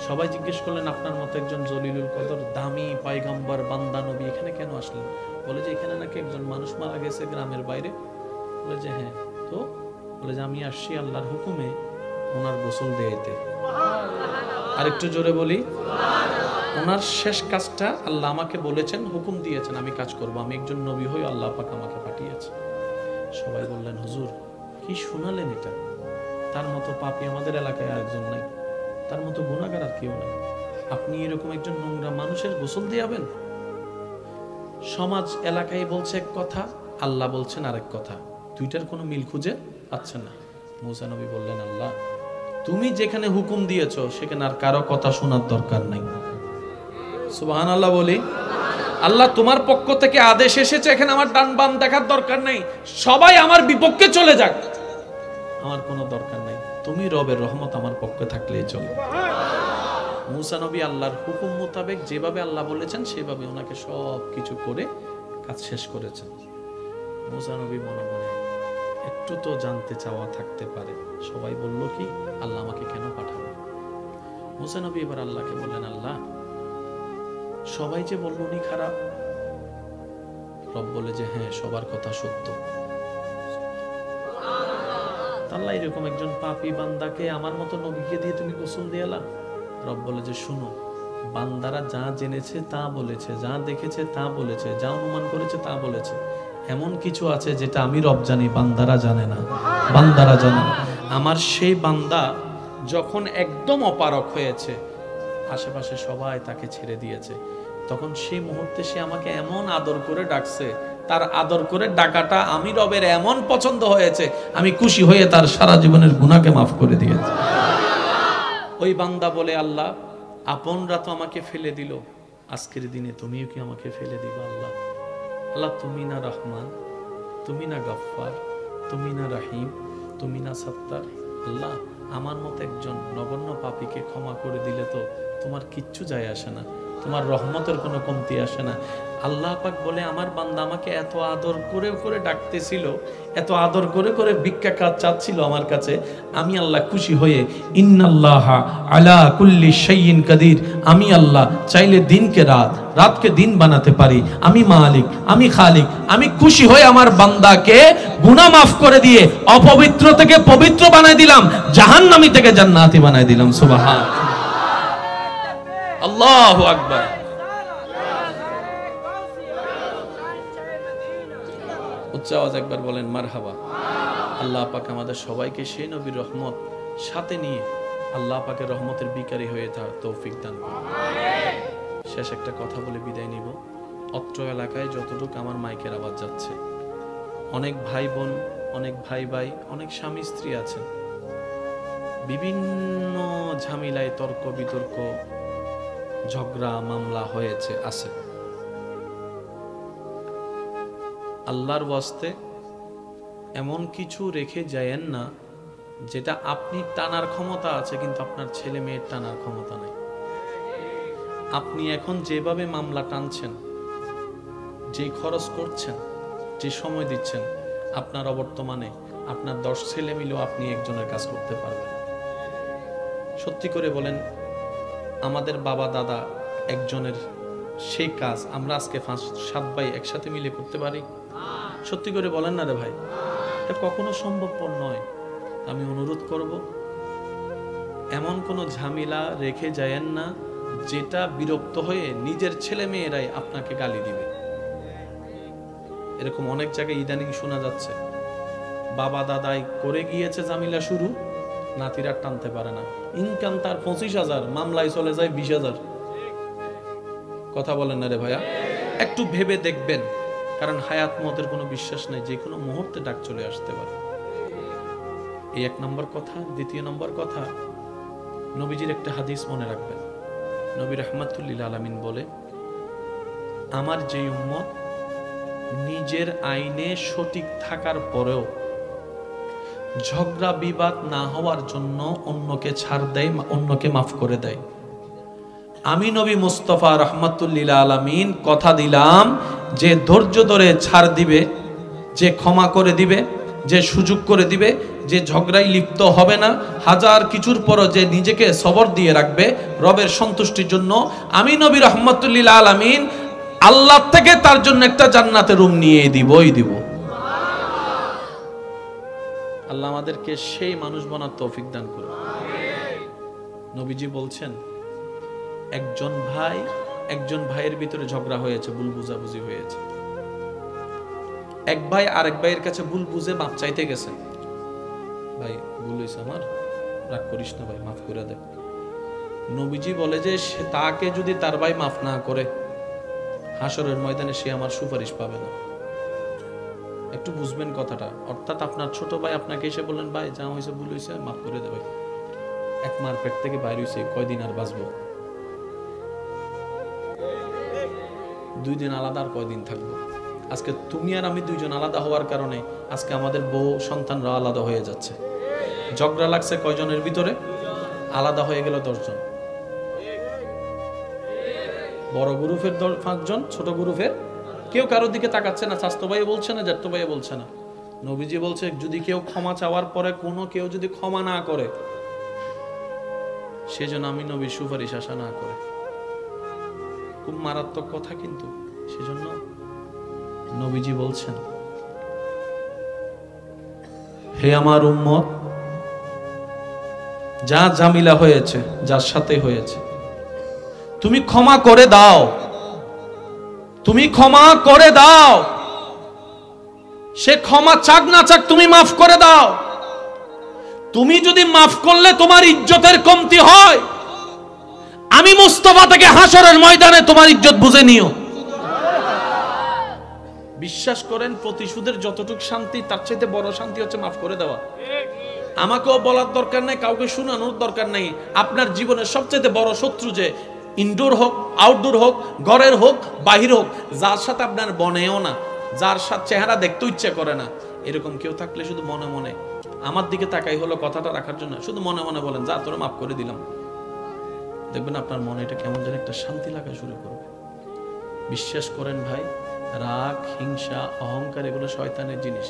সবাই জিজ্ঞেস করলেন, আপনার মতো একজন জলিলুল কদর দামি পয়গম্বর বান্দা নবী এখানে কেন আসলেন? বলে যে এখানে নাকি একজন মানুষ মারা গেছে গ্রামের বাইরে। বলে যে হ্যাঁ, তো বলে যে আমি আসছি আল্লাহর হুকুমে ওনার গোসল দিয়েতে। আর একটু জোরে বলি, ওনার শেষ কাজটা আল্লাহ আমাকে বলেছেন, হুকুম দিয়েছেন আমি কাজ করব, আমি একজন নবী হই, আল্লাহ পাক আমাকে পাঠিয়েছে। সবাই বললেন হুজুর কি শোনালেন এটা, তার মতো পাপী আমাদের এলাকায় আরেকজন নাই, তার মতো গুনাহগার আর কেউ নাই, আপনি এরকম একজন নোংরা মানুষের গোসল দিয়াবেন? সমাজ এলাকায় বলছে এক কথা, আল্লাহ বলছেন আরেক কথা, দুইটার কোনো মিল খুঁজে পাচ্ছেন না। মুসা নবী বললেন আল্লাহ তুমি যেখানে হুকুম দিয়েছো সেখানে আর কারো কথা শোনার দরকার নাই। সুবহানাল্লাহ বলি। আল্লাহ তোমার পক্ষ থেকে আদেশ এসেছে, এখানে আমার ডান বাম দেখার দরকার নেই, সবাই আমার বিপক্ষে চলে যাক, আমার কোনো দরকার নাই, তুমি রবের রহমত আমার পক্ষে থাকলেই চলে। মুসা নবী আল্লাহর হুকুম মোতাবেক যেভাবে আল্লাহ বলেছেন সেভাবে ওনাকে সব কিছু করে কাজ শেষ করেছেন। মুসা নবী মনে মনে একটু তো জানতে চাওয়া থাকতে পারে, সবাই বলল কি আল্লাহ আমাকে কেন পাঠালো? মুসা নবী এবার আল্লাহকে বললেন আল্লাহ সবাই যে বলল উনি খারাপ, রব বলে যে হ্যাঁ সবার কথা সত্য। আল্লাহ এরকম একজন পাপী বান্দাকে আমার মতো নবীকে দিয়ে তুমি গোসল দিয়ালা? রব বলে যে শুনো, বান্দারা যা জেনেছে তা বলেছে, যা দেখেছে তা বলেছে, যা অনুমান করেছে তা বলেছে, এমন কিছু আছে যেটা আমি রব জানি বান্দারা জানে না, বান্দারা জানে না। আমার সেই বান্দা যখন একদম অপারক হয়েছে, আশেপাশে সবাই তাকে ছেড়ে দিয়েছে, তখন সেই মুহূর্তে সে আমাকে এমন আদর করে ডাকছে, তার আদর করে ডাকাটা আমি রবের এমন পছন্দ হয়েছে, আমি খুশি হয়ে তার সারা জীবনের গুনাহকে মাফ করে দিয়েছি। ওই বান্দা বলে আল্লাহ আপনরা তো আমাকে ফেলে দিল, আজকের দিনে তুমিও কি আমাকে ফেলে দিবা? আল্লাহ আল্লাহ তুমি না রহমান, তুমি না গফফার, তুমি না রহিম, তুমি না সত্তার, আল্লাহ আমার মতো একজন নগণ্য পাপীকে ক্ষমা করে দিলে তো তোমার কিচ্ছু যায় আসে না, তোমার রহমতের কোনো কমতি আসে না। আল্লাহ পাক বলে আমার বান্দা আমাকে এত আদর করে করে ডাকতেছিল, এত আদর করে করে ভিক্ষা কাজ চাচ্ছিল আমার কাছে, আমি আল্লাহ খুশি হয়ে ইন্নাল্লাহা আলা কুল্লি শাইইন কাদির, আমি আল্লাহ চাইলে দিনকে রাত, রাতকে দিন বানাতে পারি, আমি মালিক, আমি খালিক, আমি খুশি হয়ে আমার বান্দাকে গুনাহ মাফ করে দিয়ে অপবিত্র থেকে পবিত্র বানাই দিলাম, জাহান্নামী থেকে জান্নাতি বানাই দিলাম। সুবহান আল্লাহু আকবার। উচ্চ আওয়াজ একবার বলেন মারহাবা। আল্লাহ পাক আমাদের সবাইকে সেই নবীর রহমত সাথে নিয়ে আল্লাহ পাকের রহমতের বিকারী হয়ে থাকার তৌফিক দান করুন। শেষ একটা কথা বলে বিদায় নিব। অত্র এলাকায় যতটুকু আমার মাইকের আওয়াজ যাচ্ছে, অনেক ভাই বোন, অনেক ভাই ভাই, অনেক স্বামী স্ত্রী আছেন, বিভিন্ন ঝামেলায় তর্ক বিতর্ক ঝগড়া মামলা হয়েছে আছে। আল্লাহর ওয়াস্তে এমন কিছু রেখে যায়েন না যেটা আপনি টানার ক্ষমতা আছে কিন্তু আপনার ছেলে মেয়ের টানার ক্ষমতা নাই। আপনি এখন যেভাবে মামলা টানছেন, যে খরচ করছেন, যে সময় দিচ্ছেন, আপনার অবর্তমানে আপনার 10 ছেলে মিলেও আপনি একজনের কাজ করতে পারবেন। সত্যি করে বলেন, আমাদের বাবা দাদা একজনের সেই কাজ আমরা আজকে 5-7 ভাই একসাথে মিলে করতে পারি? সত্যি করে বলেন না রে ভাই, এটা কখনো সম্ভবপর নয়। আমি অনুরোধ করব, এমন কোনো ঝামেলা রেখে যায়েন না যেটা বিরক্ত হয়ে নিজের ছেলে মেয়েরাই আপনাকে গালি দিবে। এরকম অনেক জায়গায় ইদানিং শোনা যাচ্ছে, বাবা দাদাই করে গিয়েছে ঝামেলা শুরু, নাতিরা টানতে পারে না, ইনকাম তার 25,000, মামলায় চলে যায় 20,000। কথা বলেন না রে ভাইয়া, একটু ভেবে দেখবেন, কারণ হায়াত মতের কোনো বিশ্বাস নেই, যে কোনো মুহূর্তে ডাক চলে আসতে পারে। এই 1 নম্বর কথা। দ্বিতীয় নম্বর কথা, নবীজির একটা হাদিস মনে রাখবেন। নবী রাহমাতুল লিল আলামিন বলে, আমার যে উম্মত নিজের আইনে সঠিক থাকার পরেও ঝগড়া বিবাদ না হওয়ার জন্য অন্যকে ছাড় দেয়, অন্যকে মাফ করে দেয়, আমি নবী মুস্তাফা রাহমাতুল লিল আলামিন কথা দিলাম যে ধৈর্য ধরে ছাড় দিবে, যে ক্ষমা করে দিবে, যে সুযোগ করে দিবে, যে ঝগড়ায় লিপ্ত হবে না, হাজার কিছুর পরও যে নিজেকে সবর দিয়ে রাখবে রবের সন্তুষ্টির জন্য, আমি নবী রাহমাতুল লিল আলামিন আল্লাহ থেকে তার জন্য একটা জান্নাতের রুম নিয়ে দিবই দিব। আল্লাহ আমাদেরকে সেই মানুষ বানার তৌফিক দান করুন। নবীজি বলছেন, একজন ভাইয়ের ভিতরে ঝগড়া হয়েছে, ভুল বুঝাবুঝি হয়েছে। এক ভাই আরেক ভাইয়ের কাছে ভুল বুঝে মাপ চাইতে গেছে। ভাই ভুল হয়েছে আমার, রাগ করিস না ভাই, মাফ করে দে। নবীজি বলে যে তাকে যদি তার ভাই মাফ না করে, হাসরের ময়দানে সে আমার সুপারিশ পাবে না। একটু বুঝবেন কথাটা। অর্থাৎ আপনার ছোট ভাই আপনাকে এসে বললেন, ভাই যা হয়েছে ভুল হয়েছে, মাফ করে দে ভাই। এক মার পেট থেকে বাইরে হয়েছে, কয়দিন আর বাঁচবো? 2 দিন আলাদা, আর কয়দিন থাকবো? আজকে তুমি আর আমি 2 জন আলাদা হওয়ার কারণে আজকে আমাদের বউ সন্তানরা আলাদা হয়ে যাচ্ছে। ঝগড়া লাগছে কয়জনের ভিতরে? আলাদা হয়ে গেল 10 জন। বড় গ্রুপের 5 জন, ছোট গ্রুপের কেউ কারোর দিকে তাকাচ্ছে না। চাচতো ভাই বলছে না, জ্যাঠতো ভাই বলছে না। নবীজি বলছে, যদি কেউ ক্ষমা চাওয়ার পরে কেউ যদি ক্ষমা না করে, সেজন্য আমি নবীর সুপারিশ আশা না করে। খুব মারাত্মক কথা কিন্তু। সেজন্য নবীজি বলছেন, হে আমার উম্মত, যা ঝামেলা হয়েছে, যার সাথে হয়েছে, তুমি ক্ষমা করে দাও। তুমি ক্ষমা করে দাও। সে ক্ষমা চাক না চাক, তুমি মাফ করে দাও। তুমি যদি মাফ করলে তোমার ইজ্জতের কমতি হয়, আমি মুস্তাফা থেকে হাসরের ময়দানে তোমার ইজ্জত বুঝে নিও। বিশ্বাস করেন, প্রতিশোধের যতটুকু শান্তি, তার চাইতে বড় শান্তি হচ্ছে মাফ করে দেওয়া। আমাকেও বলার দরকার নাই, কাউকে শোনানোর দরকার নাই। আপনার জীবনের সবচেয়ে বড় শত্রু, যে ইনডোর হোক, আউটডোর হোক, ঘরের হোক, বাহির হোক, যার সাথে আপনার বনেও না, যার সাথে চেহারা দেখতে ইচ্ছে করে না, এরকম কেউ থাকলে শুধু মনে মনে আমার দিকে তাকাই হলো কথাটা রাখার জন্য, শুধু মনে মনে বলেন, যা তোরা মাফ করে দিলাম। দেখবেন আপনার মনে এটা কেমন যেন একটা শান্তি লাগা শুরু করবে। বিশ্বাস করেন ভাই, রাগ, হিংসা, অহংকার এগুলো শয়তানের জিনিস।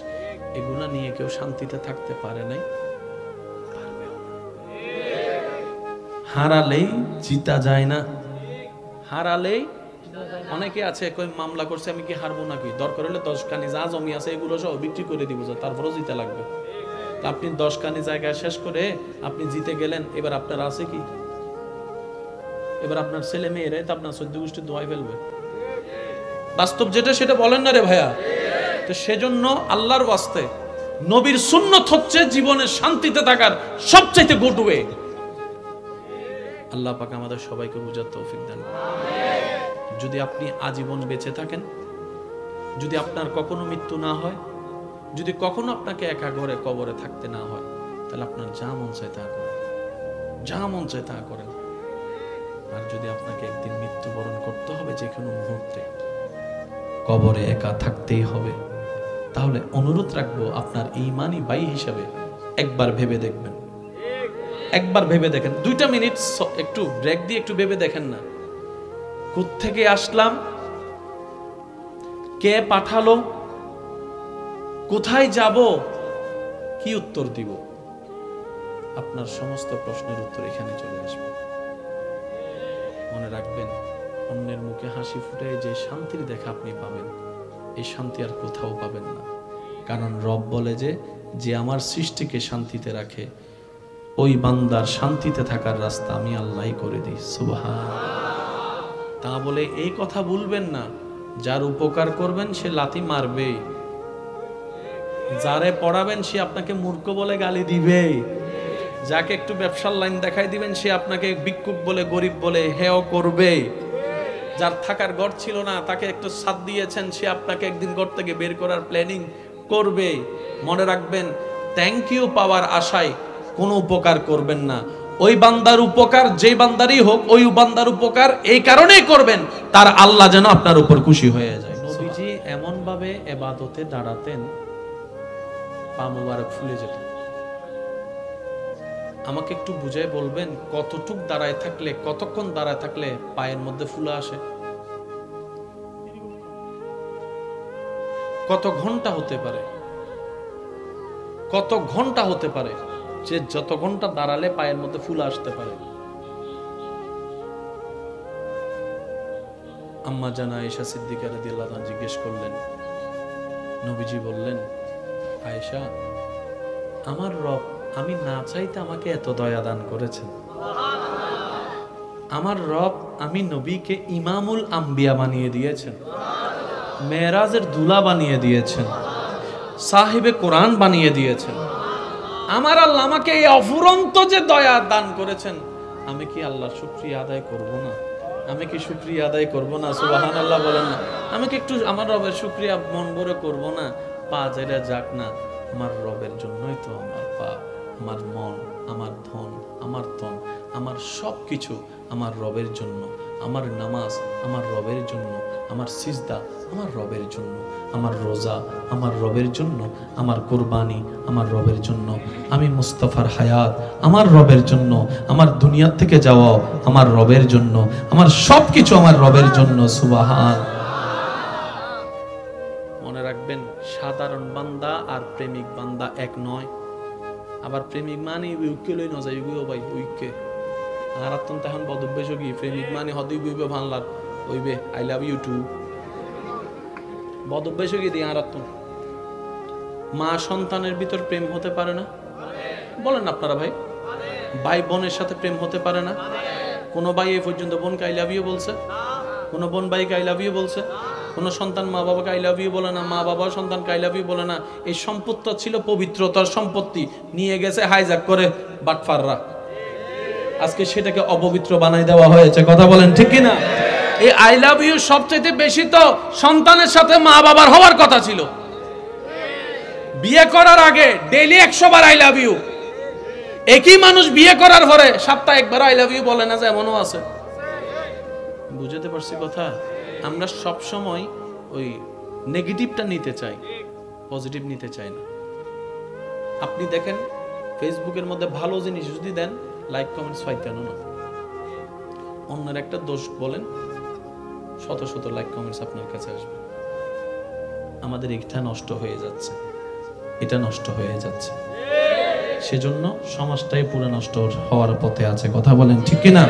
এগুলো নিয়ে কেউ শান্তিতে থাকতে পারে নাই, পারবেও না। হারালেই জিতা যায় না, হারালেই। অনেকে আছে কই মামলা করছে, আমি কি হারবো নাকি? দরকার হলে 10 কানি যা জমি আছে এগুলো সব বিক্রি করে দিব, তারপরও জিতে লাগবে। আপনি 10 কানি জায়গায় শেষ করে আপনি জিতে গেলেন, এবার আপনার আছে কি? এবার আপনার ছেলে মেয়েরাই তো আপনার 14 গোষ্ঠী দোয়াই ফেলবে। বাস্তব যেটা সেটা বলেন না রে ভাইয়া। তো সেজন্য আল্লাহর ওয়াস্তে নবীর সুন্নত হচ্ছে জীবনে শান্তিতে থাকার সবচাইতে গুড ওয়ে। আল্লাহ পাক আমাদের সবাইকে বুঝার তৌফিক দান করুন। যদি আপনি আজীবন বেঁচে থাকেন, যদি আপনার কখনো মৃত্যু না হয়, যদি কখনো আপনাকে একা ঘরে কবরে থাকতে না হয়, তাহলে আপনার যা মন চায় তা করেন, যা মন চায় তা করেন। আর যদি আপনাকে একদিন মৃত্যুবরণ করতে হবে, যে কোনো মুহূর্তে কবরে একা থাকতেই হবে, তাহলে অনুরোধ রাখবো আপনার ঈমানি ভাই হিসাবে একবার ভেবে দেখবেন, একবার ভেবে দেখেন। 2টা মিনিট একটু ব্রেক দিয়ে একটু ভেবে দেখেন না, কোত্থেকে আসলাম, কে পাঠালো, কোথায় যাব, কি উত্তর দিব? আপনার সমস্ত প্রশ্নের উত্তর এখানে চলে আসবে। মনে রাখবেন, অন্যের মুখে হাসি ফুটে যে শান্তির দেখা আপনি পাবেন, এই শান্তি আর কোথাও পাবেন না। কারণ রব বলে যে আমার সৃষ্টিকে শান্তিতে রাখে, ওই বান্দার শান্তিতে থাকার রাস্তা আমি আল্লাহই করে দিই। সুবহানাল্লাহ। তা বলে এই কথা ভুলবেন না, যার উপকার করবেন সে লাথি মারবে, যারে পড়াবেন সে আপনাকে মূর্খ বলে গালি দিবে, যাকে একটু ব্যবসার লাইন দেখাই দিবেন সে আপনাকে ভিক্ষুক বলে, গরিব বলে হেয় করবে। যার থাকার ঘর ছিল না, তাকে একটু ছাদ দিয়েছেন, সে আপনাকে একদিন ঘর থেকে বের করার প্ল্যানিং করবে। মনে রাখবেন, থ্যাংক ইউ পাওয়ার আশায় কোনো উপকার করবেন না। ওই বান্দার উপকার যেই বান্দারই হোক, ওই বান্দার উপকার এই কারণেই করবেন, তার আল্লাহ যেন আপনার উপর খুশি হয়ে যায়। নবীজি এমন ভাবে ইবাদতে দাঁড়াতেন, পা মুবারক ফুলে যেত। আমাকে একটু বুঝাই বলবেন, কতটুক দাঁড়ায় থাকলে, কতক্ষণ দাঁড়ায় থাকলে পায়ের মধ্যে ফুলা আসে? কত ঘন্টা হতে পারে, কত ঘন্টা হতে পারে, যে যত ঘন্টা দাঁড়ালে পায়ের মধ্যে ফুলা আসতে পারে? আম্মা জানা আয়েশা সিদ্দিকা রাদিয়াল্লাহু আনহা জিজ্ঞেস করলেন, নবীজি বললেন, আয়েশা আমার রব আমি না চাইতে আমাকে এত দয়া দান করেছেন। আমার রব আমি নবীকে ইমামুল আম্বিয়া বানিয়ে দিয়েছেন, মেরাজের দুলা বানিয়ে দিয়েছেন, সাহিবে কোরআন বানিয়ে দিয়েছেন। আমার আল্লাহ আমাকে এই অফুরন্ত যে দয়া দান করেছেন, আমি কি আল্লাহর শুকরিয়া আদায় করব না? আমি কি শুকরিয়া আদায় করব না? সুবহানাল্লাহ বলেন না। আমি কি একটু আমার রবের শুকরিয়া মন ভরে করব না? পা যেটা যাক না, আমার রবের জন্যই তো আমার পা, আমার মন, আমার ধন, আমার তন, আমার সব কিছু আমার রবের জন্য। আমার নামাজ আমার রবের জন্য, আমার সিজদা আমার রবের জন্য, আমার রোজা আমার রবের জন্য, আমার কুরবানি আমার রবের জন্য, আমি মুস্তাফার হায়াত আমার রবের জন্য, আমার দুনিয়া থেকে যাওয়া আমার রবের জন্য, আমার সব কিছু আমার রবের জন্য। সুবহান। মনে রাখবেন, সাধারণ বান্দা আর প্রেমিক বান্দা এক নয়। আবার প্রেমিক মানে উইকে লই না যাই উইও ভাই উইকে আর আত্মন তখন বদভ্যাস গিয়ে প্রেমিক মানে হদই বুইবে ভানলার ওইবে আই লাভ ইউ টু বদভ্যাস গিয়ে দিয়ে আর আত্মন। মা সন্তানের ভিতর প্রেম হতে পারে না? বলেন আপনারা ভাই। ভাই বোনের সাথে প্রেম হতে পারে না? কোন ভাই এই পর্যন্ত বোনকে আই লাভ ইউ বলছে? কোন বোন ভাইকে আই লাভ ইউ বলছে? কোন সন্তান মা বাবাকে আই লাভ ইউ বলে না, মা বাবা সন্তানকে আই লাভ ইউ বলে না। এই সম্পত্তি ছিল পবিত্রতার সম্পত্তি, নিয়ে গেছে হাইজ্যাক করে বাটফাররা। আজকে সেটাকে অপবিত্র বানাই দেওয়া হয়েছে। কথা বলেন ঠিক কি না? এই আই লাভ ইউ সবচেয়ে বেশি তো সন্তানের সাথে মা বাবার হওয়ার কথা ছিল। বিয়ে করার আগে ডেইলি 100 বার আই লাভ ইউ। একই মানুষ বিয়ে করার পরে সপ্তাহে একবার আই লাভ ইউ বলে না, যে এমনও আছে। বুঝতে পারছি কথা? আমরা সব সময় ওই নেগেটিভটা নিতে চাই, পজিটিভ নিতে চাই না। আপনি দেখেন ফেসবুকের মধ্যে ভালো জিনিস যদি দেন, লাইক কমেন্টস পাইতেন না। অন্যের একটা দোষ বলেন, শত শত লাইক কমেন্টস আপনার কাছে আসবে। আমাদের এটা নষ্ট হয়ে যাচ্ছে, এটা নষ্ট হয়ে যাচ্ছে। সেজন্য সমাজটাই পুরো নষ্ট হওয়ার পথে আছে। কথা বলেন ঠিক কি না?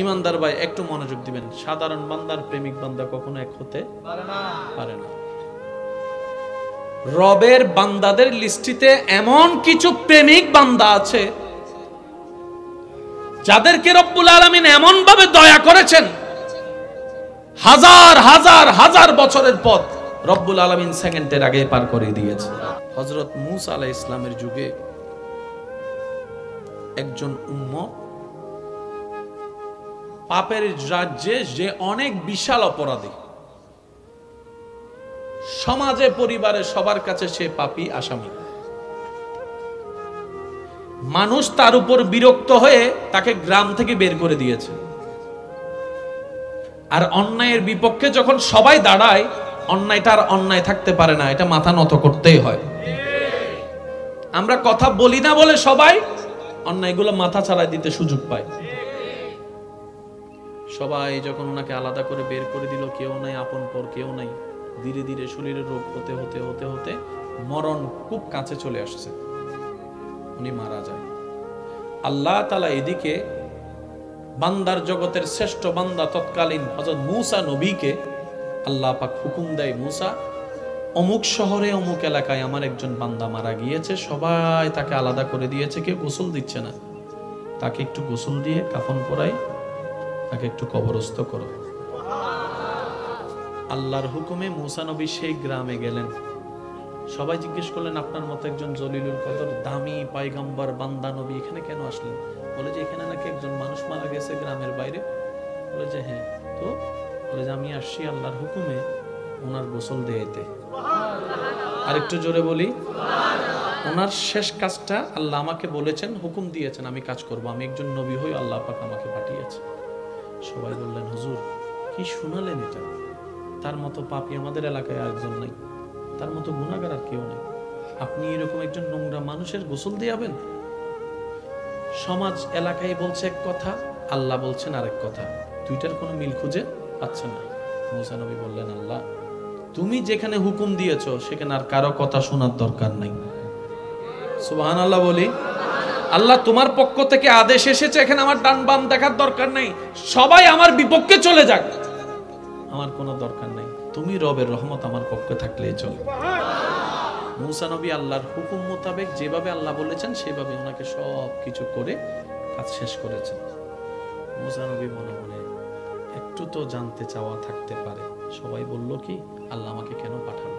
ইমানদার ভাই একটু মনোযোগ দিবেন। সাধারণ বান্দার প্রেমিক বান্দা কখনো এক হতে পারে না। রবের বান্দাদের লিস্টিতে এমন কিছু প্রেমিক বান্দা আছে যাদেরকে রব্বুল আলামিন এমন ভাবে দয়া করেছেন, হাজার হাজার হাজার বছরের পথ রব্বুল আলামিন সেকেন্ডের আগে পার করে দিয়েছে। হযরত মূসা আলাইহিস সালামের যুগে একজন উম্মত পাপের রাজ্যে যে অনেক বিশাল অপরাধী, সমাজে পরিবারে সবার কাছে সে পাপী আসামি। মানুষ তার উপর বিরক্ত হয়ে তাকে গ্রাম থেকে বের করে দিয়েছে। আর অন্যায়ের বিপক্ষে যখন সবাই দাঁড়ায়, অন্যায়টা আর অন্যায় থাকতে পারে না, এটা মাথা নত করতেই হয়। আমরা কথা বলি না বলে সবাই অন্যায়গুলো মাথা ছাড়াই দিতে সুযোগ পায়। সবাই যখন ওনাকে আলাদা করে বের করে দিল, কেউ নাই আপন পর, কেউ নাই। ধীরে ধীরে শরীরের রোগ হতে হতে হতে হতে মরণ খুব কাছে চলে আসছে, উনি মারা যায়। আল্লাহ তাআলা এদিকে বান্দার জগতের শ্রেষ্ঠ বান্দা তৎকালীন হযরত মূসা নবীকে আল্লাহ পাক হুকুম দেয়, মূসা অমুক শহরে অমুক এলাকায় আমার একজন বান্দা মারা গিয়েছে, সবাই তাকে আলাদা করে দিয়েছে, কেউ গোসল দিচ্ছে না, তাকে একটু গোসল দিয়ে কাফন পরাই, তাকে একটু কবরস্থ করো। আল্লাহর হুকুমে মূসা নবী সেই গ্রামে গেলেন। সবাই জিজ্ঞেস করলেন, আপনার মতো একজন জলিলুল কদর দামি পয়গম্বর বান্দা নবী এখানে কেন আসলেন? বলে যে এখানে নাকি একজন মানুষ মারা গেছে গ্রামের বাইরে। বলে যে হ্যাঁ, তো বলে যে আমি আসছি আল্লাহর হুকুমে ওনার গোসল দিতে। আর একটু জোরে বলি, ওনার শেষ কাজটা আল্লাহ আমাকে বলেছেন, হুকুম দিয়েছেন, আমি কাজ করব। আমি একজন নবী হই, আল্লাহ পাক আমাকে পাঠিয়েছে। সবাই বললেন, হুজুর কি শুনালেন এটা? তার মতো পাপী আমাদের এলাকায় আরেকজন নাই, তার মতো গুনাহগার আর কেউ নাই। আপনি এরকম একজন নোংরা মানুষের গোসল দিয়াবেন? সমাজ এলাকায় বলছে এক কথা, আল্লাহ বলছেন আরেক কথা, দুইটার কোনো মিল খুঁজে পাচ্ছেন না। মূসা নবী বললেন, আল্লাহ তুমি যেখানে হুকুম দিয়েছো সেখানে আর কারো কথা শোনার দরকার নাই। সুবহানাল্লাহ বলি। আল্লাহ তোমার পক্ষ থেকে আদেশ এসেছে, এখানে আমার ডান বাম দেখার দরকার নাই, সবাই আমার বিপক্ষে চলে যাক, আমার কোনো দরকার নাই, তুমি রবের রহমত আমার পক্ষে থাকলেই চলে। মূসা নবী আল্লাহর হুকুম মোতাবেক যেভাবে আল্লাহ বলেছেন সেভাবে ওনাকে সব কিছু করে কাজ শেষ করেছেন। মূসা নবী মনে মনে একটু তো জানতে চাওয়া থাকতে পারে, সবাই বলল কি আল্লাহ আমাকে কেন পাঠালো।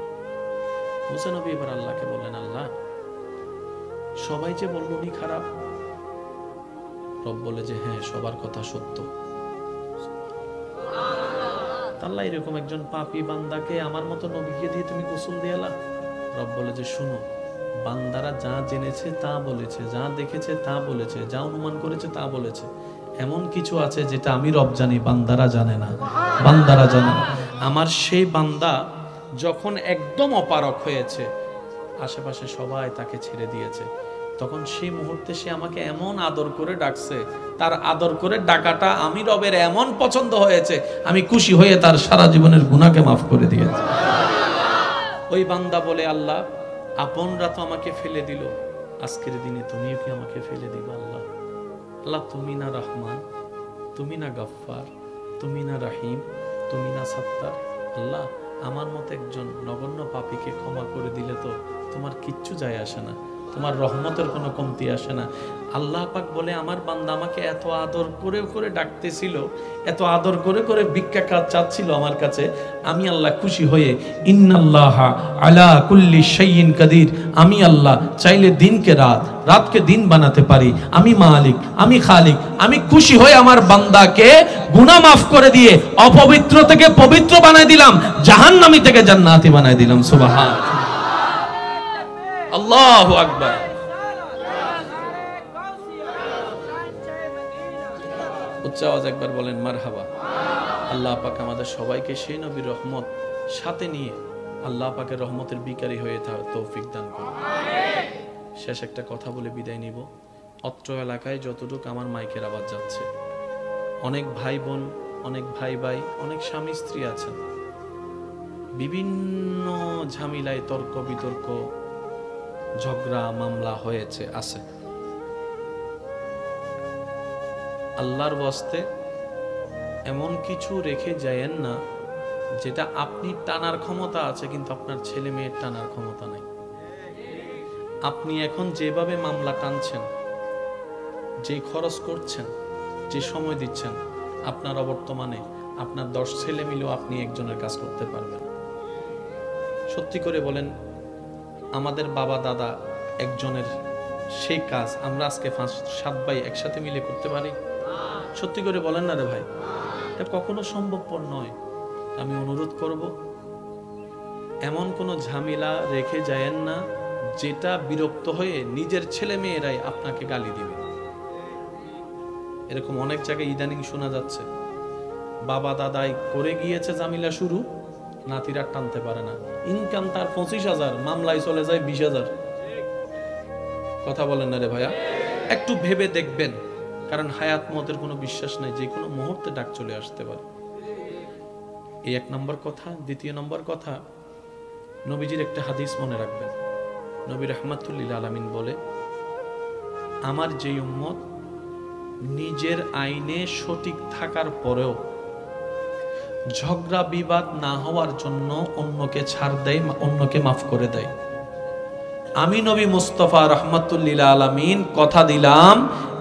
মূসা নবী এবার আল্লাহকে বললেন, আল্লাহ সবাই যে বলল উনি খারাপ। রব বলে যে হ্যাঁ, সবার কথা সত্য। আল্লাহ এরকম একজন পাপী বান্দাকে আমার মতো নবীকে দিয়ে তুমি গোসল দিয়ালা। রব বলে যে শুনো, বান্দারা যা জেনেছে তা বলেছে, যা দেখেছে তা বলেছে, যা অনুমান করেছে তা বলেছে। এমন কিছু আছে যেটা আমি রব জানি, বান্দারা জানে না, বান্দারা জানে না। আমার সেই বান্দা যখন একদম অপারক হয়েছে, আশেপাশে সবাই তাকে ছেড়ে দিয়েছে, তখন সেই মুহূর্তে সে আমাকে এমন আদর করে ডাকছে, তার আদর করে ডাকাটা আমি রবের এমন পছন্দ হয়েছে, আমি খুশি হয়ে তার সারা জীবনের গুনাহকে মাফ করে দিয়েছি। ওই বান্দা বলে, আল্লাহ আপনরা তো আমাকে ফেলে দিল, আজকের দিনে তুমিও কি আমাকে ফেলে দিবা? আল্লাহ আল্লাহ তুমি না রহমান, তুমি না গফফার, তুমি না রহিম, তুমি না সত্তার। আল্লাহ আমার মতো একজন নগণ্য পাপীকে ক্ষমা করে দিলে তো তোমার কিচ্ছু যায় আসে না, তোমার রহমতের কোনো কমতি আসে না। আল্লাহ পাক বলে, আমার বান্দা আমাকে এত আদর করে করে ডাকতেছিল, এত আদর করে করে ভিক্ষা কাজ চাচ্ছিল আমার কাছে, আমি আল্লাহ খুশি হয়ে ইন্নাল্লাহা আলা কুল্লি শাইইন কাদির, আমি আল্লাহ চাইলে দিনকে রাত, রাতকে দিন বানাতে পারি, আমি মালিক, আমি খালিক। আমি খুশি হয়ে আমার বান্দাকে গুনাহ মাফ করে দিয়ে অপবিত্র থেকে পবিত্র বানাই দিলাম, জাহান্নামী থেকে জান্নাতি বানাই দিলাম। সুবহানাল্লাহ, আল্লাহু আকবার। উচ্চ আওয়াজ একবার বলেন মারহাবা। আল্লাহ পাক আমাদের সবাইকে সেই নবীর রহমত সাথে নিয়ে আল্লাহ পাকের রহমতের বিকারী হয়ে তৌফিক দান করুন। শেষ একটা কথা বলে বিদায় নিব। অত্র এলাকায় যতটুকু আমার মাইকের আওয়াজ যাচ্ছে, অনেক ভাই বোন, অনেক ভাই ভাই, অনেক স্বামী স্ত্রী আছেন, বিভিন্ন ঝামেলায় তর্ক বিতর্ক, ঝগড়া মামলা হয়েছে আছে। আল্লাহর ওয়াস্তে এমন কিছু রেখে যায়েন না যেটা আপনি টানার ক্ষমতা আছে কিন্তু আপনার ছেলে মেয়ের টানার ক্ষমতা নাই। আপনি এখন যেভাবে মামলা টানছেন, যে খরচ করছেন, যে সময় দিচ্ছেন, আপনার অবর্তমানে আপনার 10 ছেলে মিলেও আপনি একজনের কাজ করতে পারবেন। সত্যি করে বলেন, আমাদের বাবা দাদা একজনের সেই কাজ আমরা আজকে 5-7 ভাই একসাথে মিলে করতে পারি? সত্যি করে বলেন না রে ভাই, এটা কখনো সম্ভবপর নয়। আমি অনুরোধ করব, এমন কোনো ঝামেলা রেখে যায়েন না যেটা বিরক্ত হয়ে নিজের ছেলে মেয়েরাই আপনাকে গালি দিবে। এরকম অনেক জায়গায় ইদানিং শোনা যাচ্ছে, বাবা দাদাই করে গিয়েছে ঝামেলা শুরু, নাতিরা টানতে পারে না, ইনকাম তার 25,000, মামলায় চলে যায় 20,000। কথা বলেন না রে ভাইয়া, একটু ভেবে দেখবেন, কারণ হায়াত মতের কোনো বিশ্বাস নাই, যে কোনো মুহূর্তে ডাক চলে আসতে পারে। এই 1 নম্বর কথা। 2 নম্বর কথা, নবীজির একটা হাদিস মনে রাখবেন। নবী রাহমাতুল লিল আলামিন বলে, আমার যে উম্মত নিজের আইনে সঠিক থাকার পরেও ঝগড়া বিবাদ না হওয়ার জন্য অন্যকে ছাড় দেয়, অন্যকে মাফ করে দেয়, আমি নবী মুস্তাফা রাহমাতুল লিল আলামিন কথা দিলাম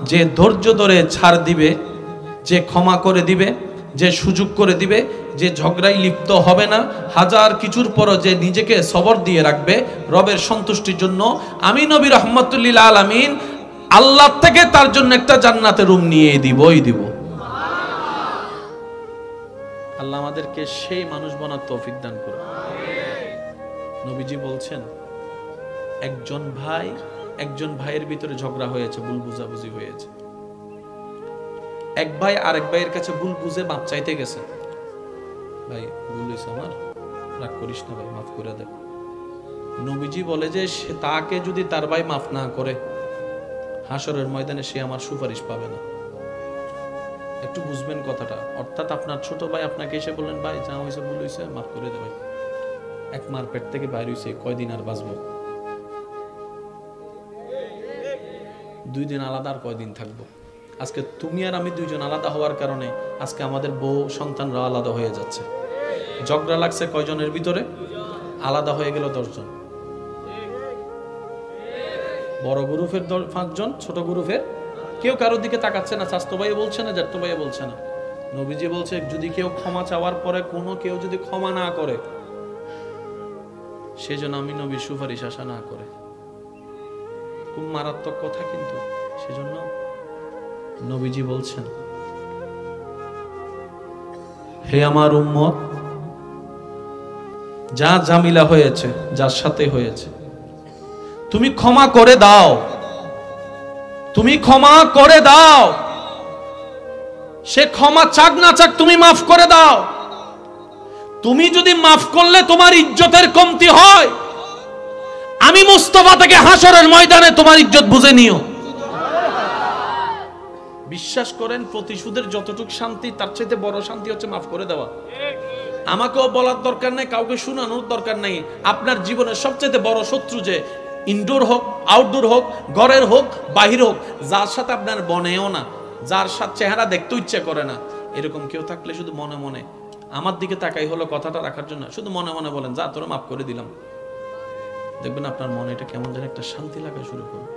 যে ধৈর্য ধরে ছাড় দিবে, যে ক্ষমা করে দিবে, যে সুযোগ করে দিবে, যে ঝগড়ায় লিপ্ত হবে না, হাজার কিছুর পরও যে নিজেকে সবর দিয়ে রাখবে রবের সন্তুষ্টির জন্য, আমি নবী রাহমাতুল লিল আলামিন আল্লাহ থেকে তার জন্য একটা জান্নাতের রুম নিয়ে দিবই দিব। আল্লাহ আমাদেরকে সেই মানুষ বানার তৌফিক দান করুন। নবীজি বলছেন, একজন ভাইয়ের ভিতরে ঝগড়া হয়েছে, ভুল বুঝাবুঝি হয়েছে, এক ভাই আরেক ভাইয়ের কাছে ভুল বুঝে মাপ চাইতে গেছে, ভাই ভুল হয়েছে আমার, রাগ করিস না ভাই, মাফ করে দে। নবীজি বলে যে সে তাকে যদি তার ভাই মাফ না করে, হাসরের ময়দানে সে আমার সুপারিশ পাবে না। একটু বুঝবেন কথাটা। অর্থাৎ আপনার ছোট ভাই আপনাকে এসে বললেন, ভাই যা হয়েছে ভুল হয়েছে, মাফ করে দে ভাই, এক মার পেট থেকে বাইর হয়েছে, কয়দিন আর বাঁচবো, 2 দিন আলাদা, আর কয়দিন থাকবো। আজকে তুমি আর আমি 2 জন আলাদা হওয়ার কারণে আজকে আমাদের বউ সন্তানরা আলাদা হয়ে যাচ্ছে। ঝগড়া লাগছে কয়জনের ভিতরে? আলাদা হয়ে গেল 10 জন। বড় গ্রুপের 5 জন, ছোট গ্রুপের কেউ কারোর দিকে তাকাচ্ছে না, চাচতো ভাই বলছে না, জ্যাঠতো ভাই বলছে না। নবীজি বলছে যদি কেউ ক্ষমা চাওয়ার পরে কোনো কেউ যদি ক্ষমা না করে, সেজন্য আমি নবীর সুপারিশ আশা না করে। খুব মারাত্মক কথা, কিন্তু সেজন্য নবীজি বলছেন, হে আমার উম্মত, যা ঝামেলা হয়েছে যার সাথে হয়েছে তুমি ক্ষমা করে দাও, তুমি ক্ষমা করে দাও। সে ক্ষমা চাক না চাক তুমি মাফ করে দাও। তুমি যদি মাফ করলে তোমার ইজ্জতের কমতি হয়, আমি মুস্তাফা থেকে হাসরের ময়দানে তোমার ইজ্জত বুঝে নিও। বিশ্বাস করেন, প্রতিশোধের যতটুকু শান্তি তার চাইতে বড় শান্তি হচ্ছে মাফ করে দেওয়া। আমাকেও বলার দরকার নাই, কাউকে শোনানোর দরকার নাই। আপনার জীবনের সবচেয়ে বড় শত্রু, যে ইনডোর হোক, আউটডোর হোক, ঘরের হোক, বাহির হোক, যার সাথে আপনার বনেও না, যার সাথে চেহারা দেখতে ইচ্ছে করে না, এরকম কেউ থাকলে শুধু মনে মনে আমার দিকে তাকাই হলো কথাটা রাখার জন্য, শুধু মনে মনে বলেন, যা তোরা মাফ করে দিলাম। দেখবেন আপনার মনে এটা কেমন যেন একটা শান্তি লাগা শুরু করবে।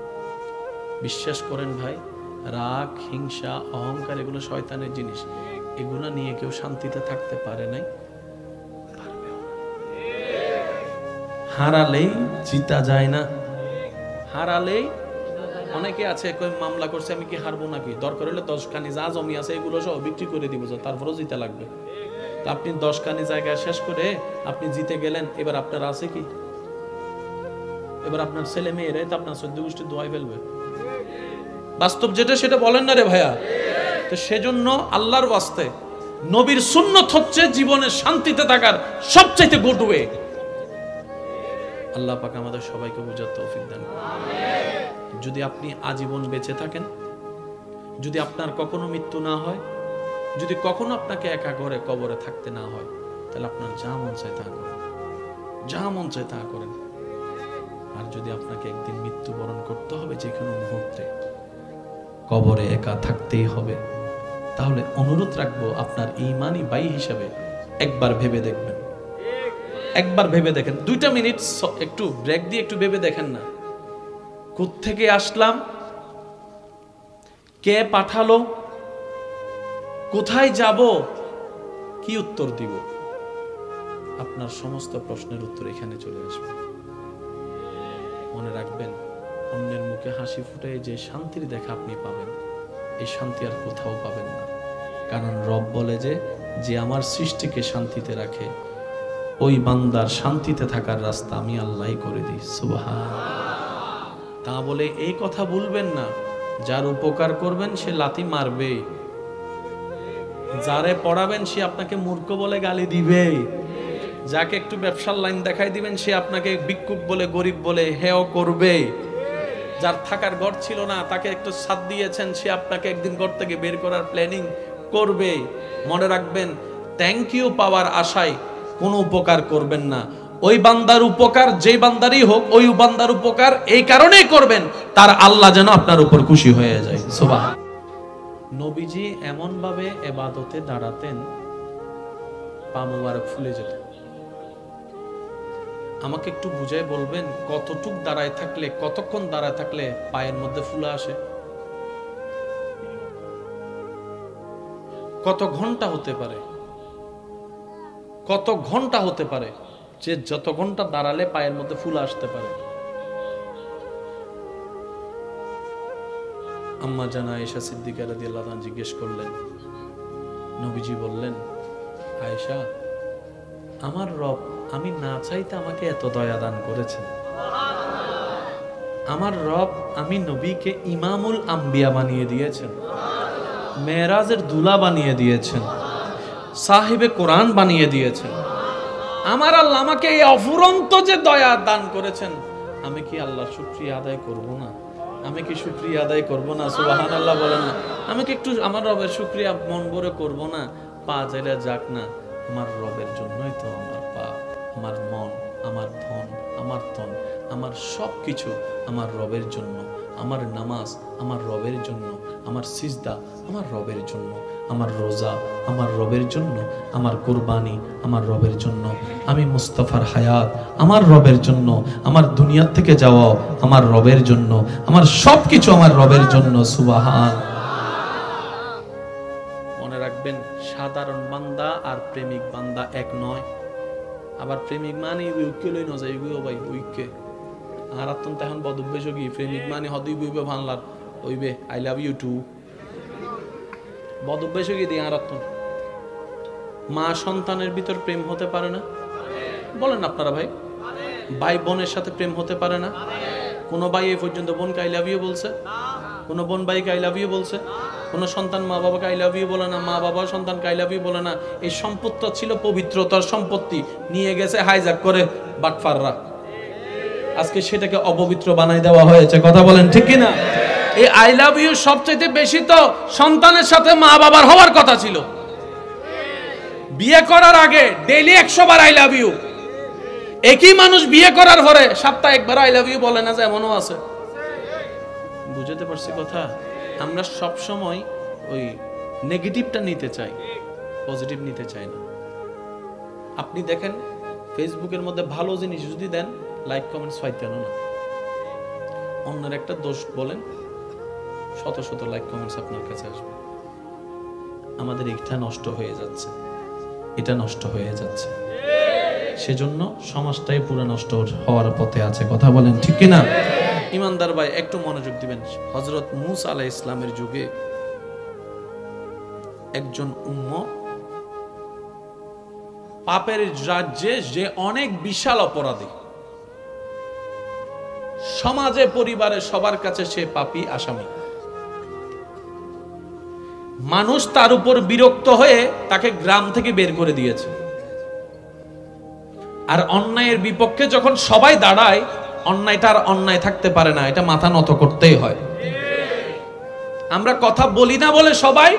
বিশ্বাস করেন ভাই, রাগ, হিংসা, অহংকার এগুলো শয়তানের জিনিস। এগুলো নিয়ে কেউ শান্তিতে থাকতে পারে নাই, পারবেও না। হারালেই জিতা যায় না, হারালেই অনেকে আছে কই মামলা করছে, আমি কি হারবো নাকি, দরকার হলে 10 খানি যা জমি আছে এগুলো সব বিক্রি করে দিব, তারপরও জিতে লাগবে। তা আপনি 10 খানি জায়গা শেষ করে আপনি জিতে গেলেন, এবার আপনার আছে কি? এবার আপনার ছেলে মেয়েরাই তো আপনার 14 গোষ্ঠী দোয়াই ফেলবে। বাস্তব যেটা সেটা বলেন না রে ভাইয়া। তো সেজন্য আল্লাহর ওয়াস্তে নবীর সুন্নত হচ্ছে জীবনে শান্তিতে থাকার সবচাইতে গুড ওয়ে। আল্লাহ পাক আমাদের সবাইকে বুঝার তৌফিক দান করুন। যদি আপনি আজীবন বেঁচে থাকেন, যদি আপনার কখনো মৃত্যু না হয়, যদি কখনো আপনাকে একা ঘরে কবরে থাকতে না হয়, তাহলে আপনার যা মন চায় তা করেন, যা মন চায় তা করেন। আর যদি আপনাকে একদিন মৃত্যুবরণ করতে হবে, যে কোনো মুহূর্তে কবরে একা থাকতেই হবে, তাহলে অনুরোধ রাখবো আপনার ঈমানি ভাই হিসাবে একবার ভেবে দেখবেন, একবার ভেবে দেখেন। 2টা মিনিট একটু ব্রেক দিয়ে একটু ভেবে দেখেন না, কোত্থেকে আসলাম, কে পাঠালো, কোথায় যাব, কি উত্তর দিব। আপনার সমস্ত প্রশ্নের উত্তর এখানে চলে আসবে। মনে রাখবেন, অন্যের মুখে হাসি ফুটে যে শান্তির দেখা আপনি পাবেন, এই শান্তি আর কোথাও পাবেন না। কারণ রব বলে যে আমার সৃষ্টিকে শান্তিতে রাখে, ওই বান্দার শান্তিতে থাকার রাস্তা আমি আল্লাহই করে দিই। সুবহানাল্লাহ। তা বলে এই কথা ভুলবেন না, যার উপকার করবেন সে লাথি মারবে, যারে পড়াবেন সে আপনাকে মূর্খ বলে গালি দিবে, যাকে একটু ব্যবসার লাইন দেখাই দিবেন সে আপনাকে ভিক্ষুক বলে, গরিব বলে হেয় করবে। যার থাকার ঘর ছিল না, তাকে একটু ছাদ দিয়েছেন, সে আপনাকে একদিন ঘর থেকে বের করার প্ল্যানিং করবে। মনে রাখবেন, থ্যাংক ইউ পাওয়ার আশায় কোনো উপকার করবেন না। ওই বান্দার উপকার যেই বান্দারই হোক, ওই বান্দার উপকার এই কারণেই করবেন তার আল্লাহ যেন আপনার উপর খুশি হয়ে যায়। সুবহান। নবীজি এমন ভাবে ইবাদতে দাঁড়াতেন, পা মোবারক ফুলে যেত। আমাকে একটু বুঝাই বলবেন, কতটুক দাঁড়ায় থাকলে, কতক্ষণ দাঁড়ায় থাকলে পায়ের মধ্যে ফুলা আসে? কত ঘন্টা হতে পারে, কত ঘন্টা হতে পারে, যে যত ঘন্টা দাঁড়ালে পায়ের মধ্যে ফুলা আসতে পারে? আম্মা জানা আয়েশা সিদ্দিকা রাদিয়াল্লাহু আনহা জিজ্ঞেস করলেন, নবীজি বললেন, আয়েশা, আমার রব আমি না চাইতে আমাকে এত দয়া দান করেছেন। আমার রব আমি নবীকে ইমামুল আম্বিয়া বানিয়ে দিয়েছেন, মেরাজের দুলা বানিয়ে দিয়েছেন, সাহিবে কোরআন বানিয়ে দিয়েছেন। আমার আল্লাহ আমাকে এই অফুরন্ত যে দয়া দান করেছেন, আমি কি আল্লাহর শুকরিয়া আদায় করব না? আমি কি শুকরিয়া আদায় করব না? সুবহানাল্লাহ বলেন না। আমি কি একটু আমার রবের শুকরিয়া মন ভরে করব না? পা জেলা যাক না, আমার রবের জন্যই তো আমার পা, আমার মন, আমার ধন, আমার তন, আমার সব কিছু আমার রবের জন্য। আমার নামাজ আমার রবের জন্য, আমার সিজদা আমার রবের জন্য, আমার রোজা আমার রবের জন্য, আমার কুরবানি আমার রবের জন্য, আমি মুস্তাফার হায়াত আমার রবের জন্য, আমার দুনিয়া থেকে যাওয়া আমার রবের জন্য, আমার সবকিছু আমার রবের জন্য। সুবহান। মনে রাখবেন, সাধারণ বান্দা আর প্রেমিক বান্দা এক নয়। আবার প্রেমিক মানে উইকে লই না যায়, উইও ভাই উইকে আর আত্মন্ত এখন বদভ্যাস কি প্রেমিক মানে হদই বইবে ভাঙলার ওইবে আই লাভ ইউ টু বদভ্যাস কি দিয়ে আর আত্মন্ত। মা সন্তানের ভিতর প্রেম হতে পারে না? বলেন আপনারা ভাই। ভাই বোনের সাথে প্রেম হতে পারে না? কোন ভাই এই পর্যন্ত বোনকে আই লাভ ইউ বলছে? কোন বোন ভাইকে আই লাভ ইউ বলছে? কোন সন্তান মা বাবাকে আই লাভ ইউ বলে না, মা বাবা সন্তানকে আই লাভ ইউ বলে না। এই সম্পদটা ছিল পবিত্রতার সম্পত্তি, নিয়ে গেছে হাইজ্যাক করে বাটফাররা। আজকে সেটাকে অপবিত্র বানাই দেওয়া হয়েছে। কথা বলেন ঠিক কিনা? এই আই লাভ ইউ সবচেয়ে বেশি তো সন্তানের সাথে মা বাবার হওয়ার কথা ছিল। বিয়ে করার আগে ডেইলি 100 বার আই লাভ ইউ। একই মানুষ বিয়ে করার পরে সপ্তাহে একবার আই লাভ ইউ বলে না, যে এমনও আছে। বুঝতে পারছি কথা? আমরা সব সময় ওই নেগেটিভটা নিতে চাই, পজিটিভ নিতে চাই না। আপনি দেখেন ফেসবুকের মধ্যে ভালো জিনিস যদি দেন, লাইক কমেন্টস পাইতেন না। অন্যের একটা দোষ বলেন, শত শত লাইক কমেন্টস আপনার কাছে আসবে। আমাদের এটা নষ্ট হয়ে যাচ্ছে, এটা নষ্ট হয়ে যাচ্ছে, সেজন্য সমাজটাই পুরো নষ্ট হওয়ার পথে আছে। কথা বলেন ঠিক কিনা? ইমানদার ভাই একটু মনোযোগ দিবেন। হযরত মূসা আলাইহিস ইসলামের যুগে একজন উম্মত পাপের রাজ্যে, যে অনেক বিশাল অপরাধী, সমাজে পরিবারে সবার কাছে সে পাপী আসামি। মানুষ তার উপর বিরক্ত হয়ে তাকে গ্রাম থেকে বের করে দিয়েছে। আর অন্যায়ের বিপক্ষে যখন সবাই দাঁড়ায়, অন্যায়টা আর অন্যায় থাকতে পারে না, এটা মাথা নত করতেই হয়। আমরা কথা বলি না বলে সবাই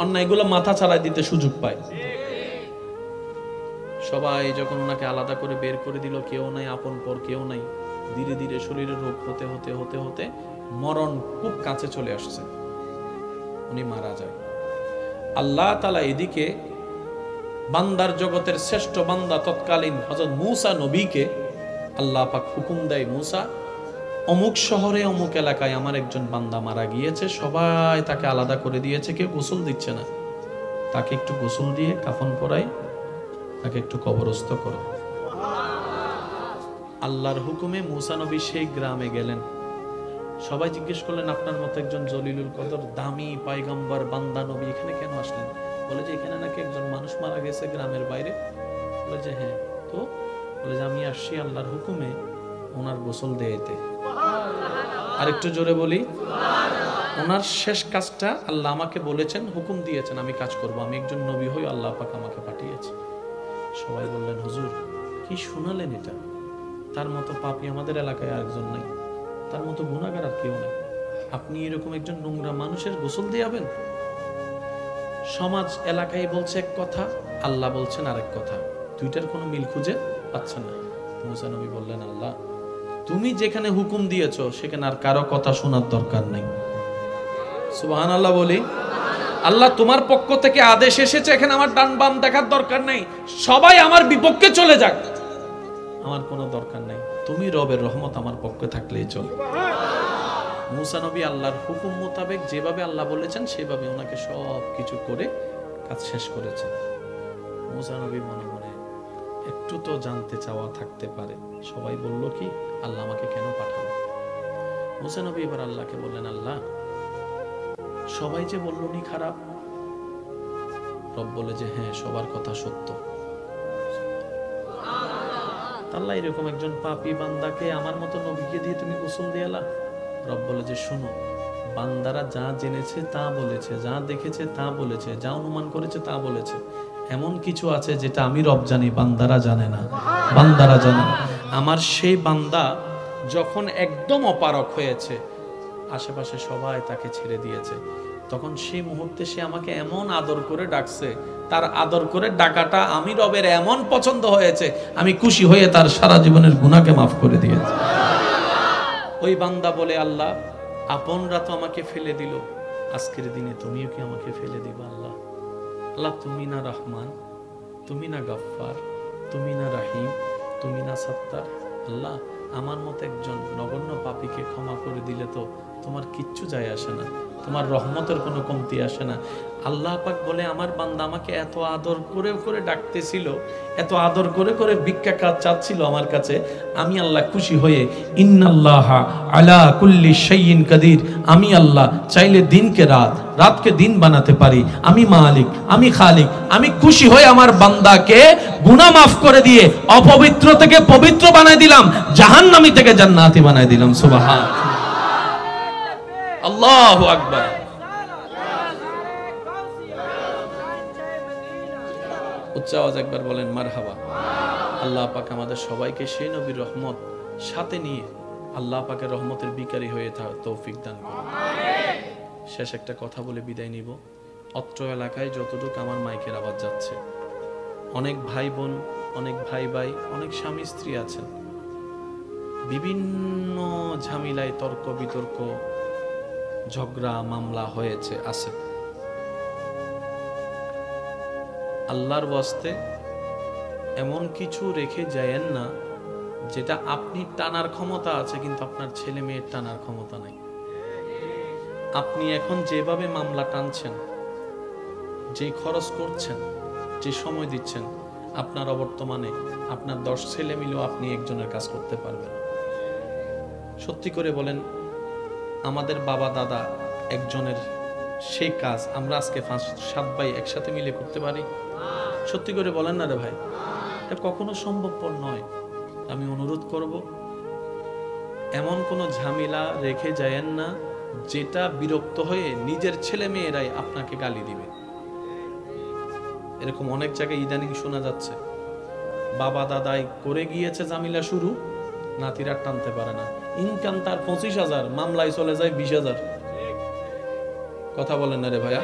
অন্যায়গুলো মাথা ছাড়াই দিতে সুযোগ পায়। সবাই যখন ওনাকে আলাদা করে বের করে দিল, কেউ নাই আপন পর, কেউ নাই, ধীরে ধীরে শরীরে রোগ হতে হতে হতে হতে মরণ খুব কাছে চলে আসছে, উনি মারা যায়। আল্লাহ তাআলা এদিকে বান্দার জগতের শ্রেষ্ঠ বান্দা তৎকালীন হযরত মূসা নবীকে আল্লাহ পাক হুকুম দেয়, মূসা অমুক শহরে অমুক এলাকায় আমার একজন বান্দা মারা গিয়েছে, সবাই তাকে আলাদা করে দিয়েছে, কেউ গোসল দিচ্ছে না, তাকে একটু গোসল দিয়ে কাফন পরাই, তাকে একটু কবরস্থ করো। আল্লাহর হুকুমে মূসা নবী সেই গ্রামে গেলেন। সবাই জিজ্ঞেস করলেন, আপনার মতো একজন জলিলুল কদর দামি পয়গম্বর বান্দা নবী এখানে কেন আসলেন? বলে যে এখানে নাকি একজন মানুষ মারা গেছে গ্রামের বাইরে। বলে যে হ্যাঁ, তো বলে যে আমি আসছি আল্লাহর হুকুমে ওনার গোসল দিতে। আর একটু জোরে বলি, ওনার শেষ কাজটা আল্লাহ আমাকে বলেছেন, হুকুম দিয়েছেন, আমি কাজ করব, আমি একজন নবী হই, আল্লাহ পাক আমাকে পাঠিয়েছে। সবাই বললেন, হুজুর কি শোনালেন এটা? তার মতো পাপী আমাদের এলাকায় আরেকজন নাই, তার মতো গুনাহগার আর কেউ নেই, আপনি এরকম একজন নোংরা মানুষের গোসল দিয়াবেন? সমাজ এলাকায় বলছে এক কথা, আল্লাহ বলছেন আরেক কথা, দুইটার কোনো মিল খুঁজে পাচ্ছেন না। মূসা নবী বললেন, আল্লাহ তুমি যেখানে হুকুম দিয়েছো সেখানে আর কারো কথা শোনার দরকার নেই। সুবহানাল্লাহ বলি। আল্লাহ তোমার পক্ষ থেকে আদেশ এসেছে, এখানে আমার ডান বাম দেখার দরকার নেই, সবাই আমার বিপক্ষে চলে যাক, আমার কোনো দরকার নেই, তুমি রবের রহমত আমার পক্ষে থাকলেই চলে। মূসা নবী আল্লাহর হুকুম মোতাবেক যেভাবে আল্লাহ বলেছেন সেভাবে ওনাকে সব কিছু করে কাজ শেষ করেছেন। মূসা নবী মনে মনে একটু তো জানতে চাওয়া থাকতে পারে, সবাই বলল কি আল্লাহ আমাকে কেন পাঠালো? মূসা নবী এবার আল্লাহকে বললেন, আল্লাহ সবাই যে বলল নি খারাপ? রব বলে যে হ্যাঁ, সবার কথা সত্য। আল্লাহ এরকম একজন পাপী বান্দাকে আমার মতো নবীকে দিয়ে তুমি গোসল দিয়ালা? রব বলে যে শোনো, বান্দারা যা জেনেছে তা বলেছে, যা দেখেছে তা বলেছে, যা অনুমান করেছে তা বলেছে, এমন কিছু আছে যেটা আমি রব জানি, বান্দারা জানে না, বান্দারা জানে না। আমার সেই বান্দা যখন একদম অপারক হয়েছে, আশেপাশে সবাই তাকে ছেড়ে দিয়েছে, তখন সেই মুহূর্তে সে আমাকে এমন আদর করে ডাকছে, তার আদর করে ডাকাটা আমি রবের এমন পছন্দ হয়েছে, আমি খুশি হয়ে তার সারা জীবনের গুনাহকে মাফ করে দিয়েছি। ওই বান্দা বলে, আল্লাহ আপনরা তো আমাকে ফেলে দিল, আজকের দিনে তুমিও কি আমাকে ফেলে দিবা? আল্লাহ, আল্লাহ তুমি না রহমান, তুমি না গফফার, তুমি না রাহিম, তুমি না সত্তার। আল্লাহ, আমার মতো একজন নগণ্য পাপীকে ক্ষমা করে দিলে তো তোমার কিচ্ছু যায় আসে না, তোমার রহমতের কোনো কমতি আসে না। আল্লাহ পাক বলে, আমার বান্দা আমাকে এত আদর করে করে ডাকতেছিল, এত আদর করে করে ভিক্ষা কাজ চাচ্ছিল আমার কাছে, আমি আল্লাহ খুশি হয়ে ইন্নাল্লাহা আলা কুল্লি শাইইন কাদির, আমি আল্লাহ চাইলে দিনকে রাত, রাতকে দিন বানাতে পারি, আমি মালিক, আমি খালিক। আমি খুশি হয়ে আমার বান্দাকে গুনাহ মাফ করে দিয়ে অপবিত্র থেকে পবিত্র বানাই দিলাম, জাহান্নামী থেকে জান্নাতি বানাই দিলাম। সুবহান আল্লাহু আকবার। উচ্চ আওয়াজ একবার বলেন মারহাবা। আল্লাহ পাক আমাদের সবাইকে সেই নবীর রহমত সাথে নিয়ে আল্লাহ পাকের রহমতের বিকারী হয়ে তৌফিক দান করুন। শেষ একটা কথা বলে বিদায় নিব। অত্র এলাকায় যতটুকু আমার মাইকের আওয়াজ যাচ্ছে, অনেক ভাই বোন, অনেক ভাই ভাই, অনেক স্বামী স্ত্রী আছেন, বিভিন্ন ঝামেলায় তর্ক বিতর্ক, ঝগড়া মামলা হয়েছে আছে। আল্লাহর ওয়াস্তে এমন কিছু রেখে যায়েন না যেটা আপনি টানার ক্ষমতা আছে কিন্তু আপনার ছেলে মেয়ের টানার ক্ষমতা নাই। আপনি এখন যেভাবে মামলা টানছেন, যে খরচ করছেন, যে সময় দিচ্ছেন, আপনার অবর্তমানে আপনার 10 ছেলে মিলেও আপনি একজনের কাজ করতে পারবেন। সত্যি করে বলেন, আমাদের বাবা দাদা একজনের সেই কাজ আমরা আজকে 5-7 ভাই একসাথে মিলে করতে পারি? সত্যি করে বলেন না রে ভাই, এটা কখনো সম্ভবপর নয়। আমি অনুরোধ করব, এমন কোনো ঝামেলা রেখে যায়েন না যেটা বিরক্ত হয়ে নিজের ছেলে মেয়েরাই আপনাকে গালি দিবে। এরকম অনেক জায়গায় ইদানিং শোনা যাচ্ছে, বাবা দাদাই করে গিয়েছে ঝামেলা শুরু, নাতিরা টানতে পারে না, ইনকাম তার 25,000, মামলায় চলে যায় 20,000। কথা বলেন না রে ভাইয়া,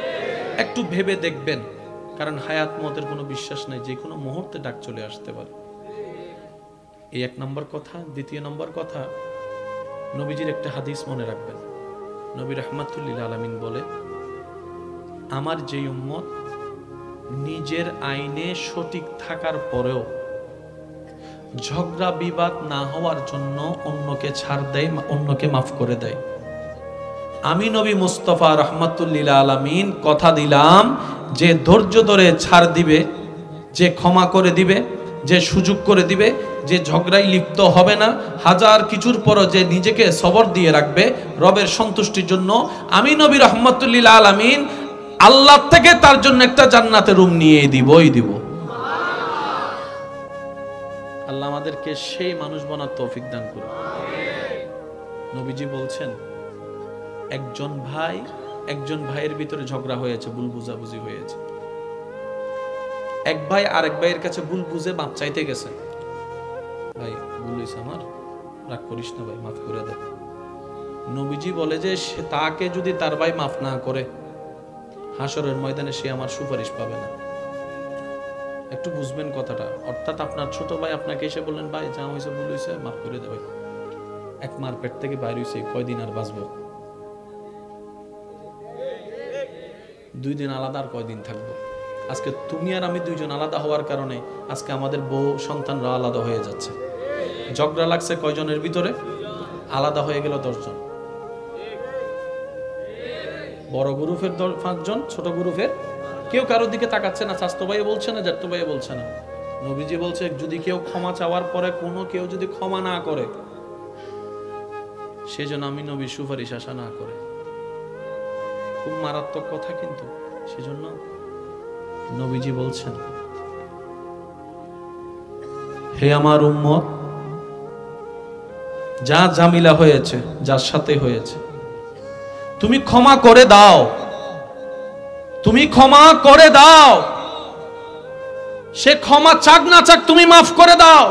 একটু ভেবে দেখবেন, কারণ হায়াত মতের কোনো বিশ্বাস নাই, যে কোনো মুহূর্তে ডাক চলে আসতে পারে। এই 1 নম্বর কথা। দ্বিতীয় নম্বর কথা, নবীজির একটা হাদিস মনে রাখবেন। নবী রাহমাতুল লিল আলামিন বলে, আমার যে উম্মত নিজের আইনে সঠিক থাকার পরেও ঝগড়া বিবাদ না হওয়ার জন্য অন্যকে ছাড় দেয়, অন্যকে মাফ করে দেয়, আমি নবী মুস্তাফা রাহমাতুল লিল আলামিন কথা দিলাম যে ধৈর্য ধরে ছাড় দিবে, যে ক্ষমা করে দিবে, যে সুযোগ করে দিবে, যে ঝগড়ায় লিপ্ত হবে না, হাজার কিছুর পরও যে নিজেকে সবর দিয়ে রাখবে রবের সন্তুষ্টির জন্য, আমি নবী রাহমাতুল লিল আলামিন আল্লাহ থেকে তার জন্য একটা জান্নাতের রুম নিয়ে দিবই দিব। আল্লাহ আমাদেরকে সেই মানুষ বানার তৌফিক দান করুন। নবীজি বলছেন, একজন ভাইয়ের ভিতরে ঝগড়া হয়েছে, ভুল বুঝাবুঝি হয়েছে, এক ভাই আরেক ভাইয়ের কাছে ভুল বুঝে মাপ চাইতে গেছে, ভাই ভুল হয়েছে আমার, রাগ করিস না ভাই, মাফ করে দে। নবীজি বলে যে তাকে যদি তার ভাই মাফ না করে, হাসরের ময়দানে সে আমার সুপারিশ পাবে না। একটু বুঝবেন কথাটা। অর্থাৎ আপনার ছোট ভাই আপনাকে এসে বললেন, ভাই যা হয়েছে ভুল হয়েছে, মাফ করে দে ভাই, এক মার পেট থেকে বাইর হয়েছে, কয়দিন আর বাঁচবো, 2 দিন আলাদা, আর কয়দিন থাকবো। আজকে তুমি আর আমি 2 জন আলাদা হওয়ার কারণে আজকে আমাদের বউ সন্তানরা আলাদা হয়ে যাচ্ছে। ঝগড়া লাগছে কয়জনের ভিতরে, আলাদা হয়ে গেল 10 জন। বড় গ্রুপের 5 জন, ছোট গ্রুপের কেউ কারোর দিকে তাকাচ্ছে না, চাচতো ভাই বলছে না, জ্যাঠতো ভাই বলছে না। নবীজি বলছে, যদি কেউ ক্ষমা চাওয়ার পরে কোনো কেউ যদি ক্ষমা না করে, সেজন্য আমি নবীর সুপারিশ আশা না করে। খুব মারাত্মক কথা কিন্তু। সেজন্য নবীজি বলছেন, হে আমার উম্মত, যা ঝামেলা হয়েছে, যার সাথে হয়েছে, তুমি ক্ষমা করে দাও, তুমি ক্ষমা করে দাও। সে ক্ষমা চাক না চাক, তুমি মাফ করে দাও।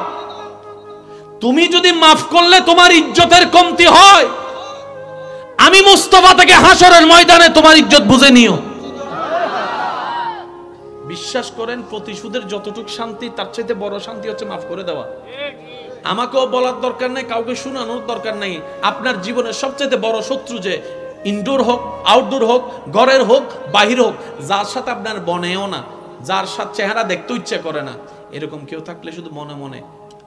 তুমি যদি মাফ করলে তোমার ইজ্জতের কমতি হয়, আমি মুস্তাফা থেকে হাসরের ময়দানে তোমার ইজ্জত বুঝে নিও। বিশ্বাস করেন, প্রতিশোধের যতটুকু শান্তি, তার চাইতে বড় শান্তি হচ্ছে মাফ করে দেওয়া। আমাকেও বলার দরকার নাই, কাউকে শোনানোর দরকার নাই। আপনার জীবনের সবচেয়ে বড় শত্রু যে ইনডোর হোক, আউটডোর হোক, ঘরের হোক, বাহির হোক, যার সাথে আপনার বনেও না, যার সাথে চেহারা দেখতে ইচ্ছে করে না, এরকম কেউ থাকলে শুধু মনে মনে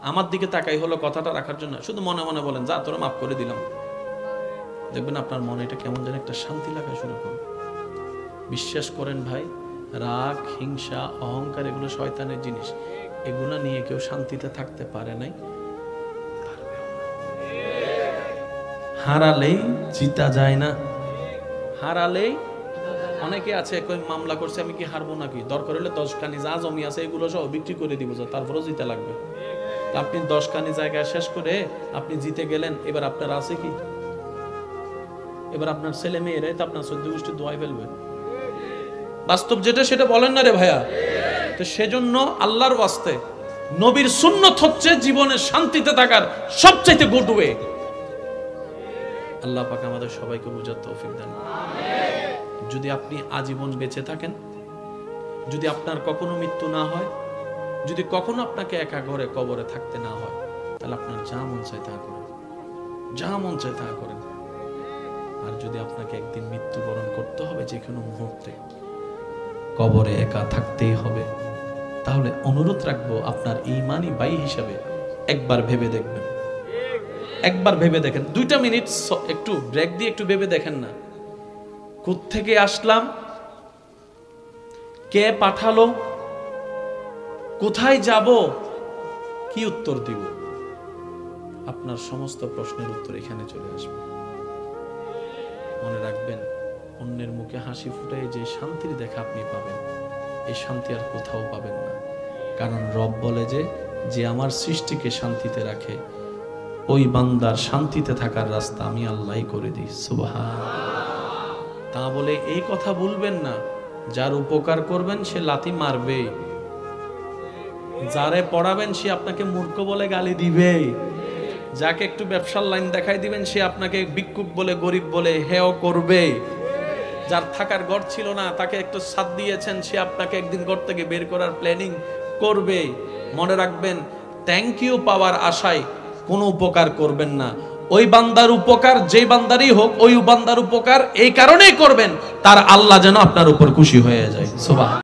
আমার দিকে তাকাই হলো কথাটা রাখার জন্য, শুধু মনে মনে বলেন, যা তোরা মাফ করে দিলাম। দেখবেন আপনার মনে এটা কেমন যেন একটা শান্তি লাগা শুরু করবে। বিশ্বাস করেন ভাই, রাগ, হিংসা, অহংকার এগুলো শয়তানের জিনিস। এগুলো নিয়ে কেউ শান্তিতে থাকতে পারে নাই, হারালেই জিতা যায় না। হারালেই অনেকে আছে কই মামলা করছে, আমি কি হারবো নাকি, দরকার হলে 10 খানি যা জমি আছে এগুলো সব বিক্রি করে দিব, তারপরেও জিতে লাগবে। আপনি 10 খানি জায়গা শেষ করে আপনি জিতে গেলেন, এবার আপনার আছে কি? এবার আপনার ছেলে মেয়েরাই তো আপনার 14 গোষ্ঠী দোয়াই ফেলবে। বাস্তব যেটা সেটা বলেন না রে ভাইয়া। তো সেজন্য আল্লাহর ওয়াস্তে নবীর সুন্নত হচ্ছে জীবনে শান্তিতে থাকার সবচাইতে গুড ওয়ে। আল্লাহ পাক আমাদের সবাইকে বুঝার তৌফিক দেন। যদি আপনি আজীবন বেঁচে থাকেন, যদি আপনার কখনো মৃত্যু না হয়, যদি কখনো আপনাকে একা ঘরে কবরে থাকতে না হয়, তাহলে আপনার যা মন চায় তা করেন, যা মন চায় তা করেন। আর যদি আপনাকে একদিন মৃত্যুবরণ করতে হবে, যে কোনো মুহূর্তে কবরে একা থাকতেই হবে, তাহলে অনুরোধ রাখবো আপনার ঈমানি ভাই হিসাবে একবার ভেবে দেখবেন, একবার ভেবে দেখেন। 2টা মিনিট একটু ব্রেক দিয়ে একটু ভেবে দেখেন না, কোত্থেকে আসলাম, কে পাঠালো, কোথায় যাব, কি উত্তর দিব? আপনার সমস্ত প্রশ্নের উত্তর এখানে চলে আসবে। মনে রাখবেন, অন্যের মুখে হাসি ফুটায় যে শান্তির দেখা আপনি পাবেন, এই শান্তি আর কোথাও পাবেন না। কারণ রব বলে যে আমার সৃষ্টিকে শান্তিতে রাখে, ওই বান্দার শান্তিতে থাকার রাস্তা আমি আল্লাহই করে দিই। সুবহানাল্লাহ। তা বলে এই কথা ভুলবেন না, যার উপকার করবেন সে লাথি মারবে, যারে পড়াবেন সে আপনাকে মূর্খ বলে গালি দিবে, যাকে একটু ব্যবসার লাইন দেখাই দিবেন সে আপনাকে ভিক্ষুক বলে, গরিব বলে হেয় করবে। যার থাকার ঘর ছিল না, তাকে একটু ছাদ দিয়েছেন, সে আপনাকে একদিন ঘর থেকে বের করার প্ল্যানিং করবে। মনে রাখবেন, থ্যাংক ইউ পাওয়ার আশায় কোনো উপকার করবেন না। ওই বান্দার উপকার যেই বান্দারই হোক, ওই বান্দার উপকার এই কারণেই করবেন তার আল্লাহ যেন আপনার উপর খুশি হয়ে যায়। সুবহান।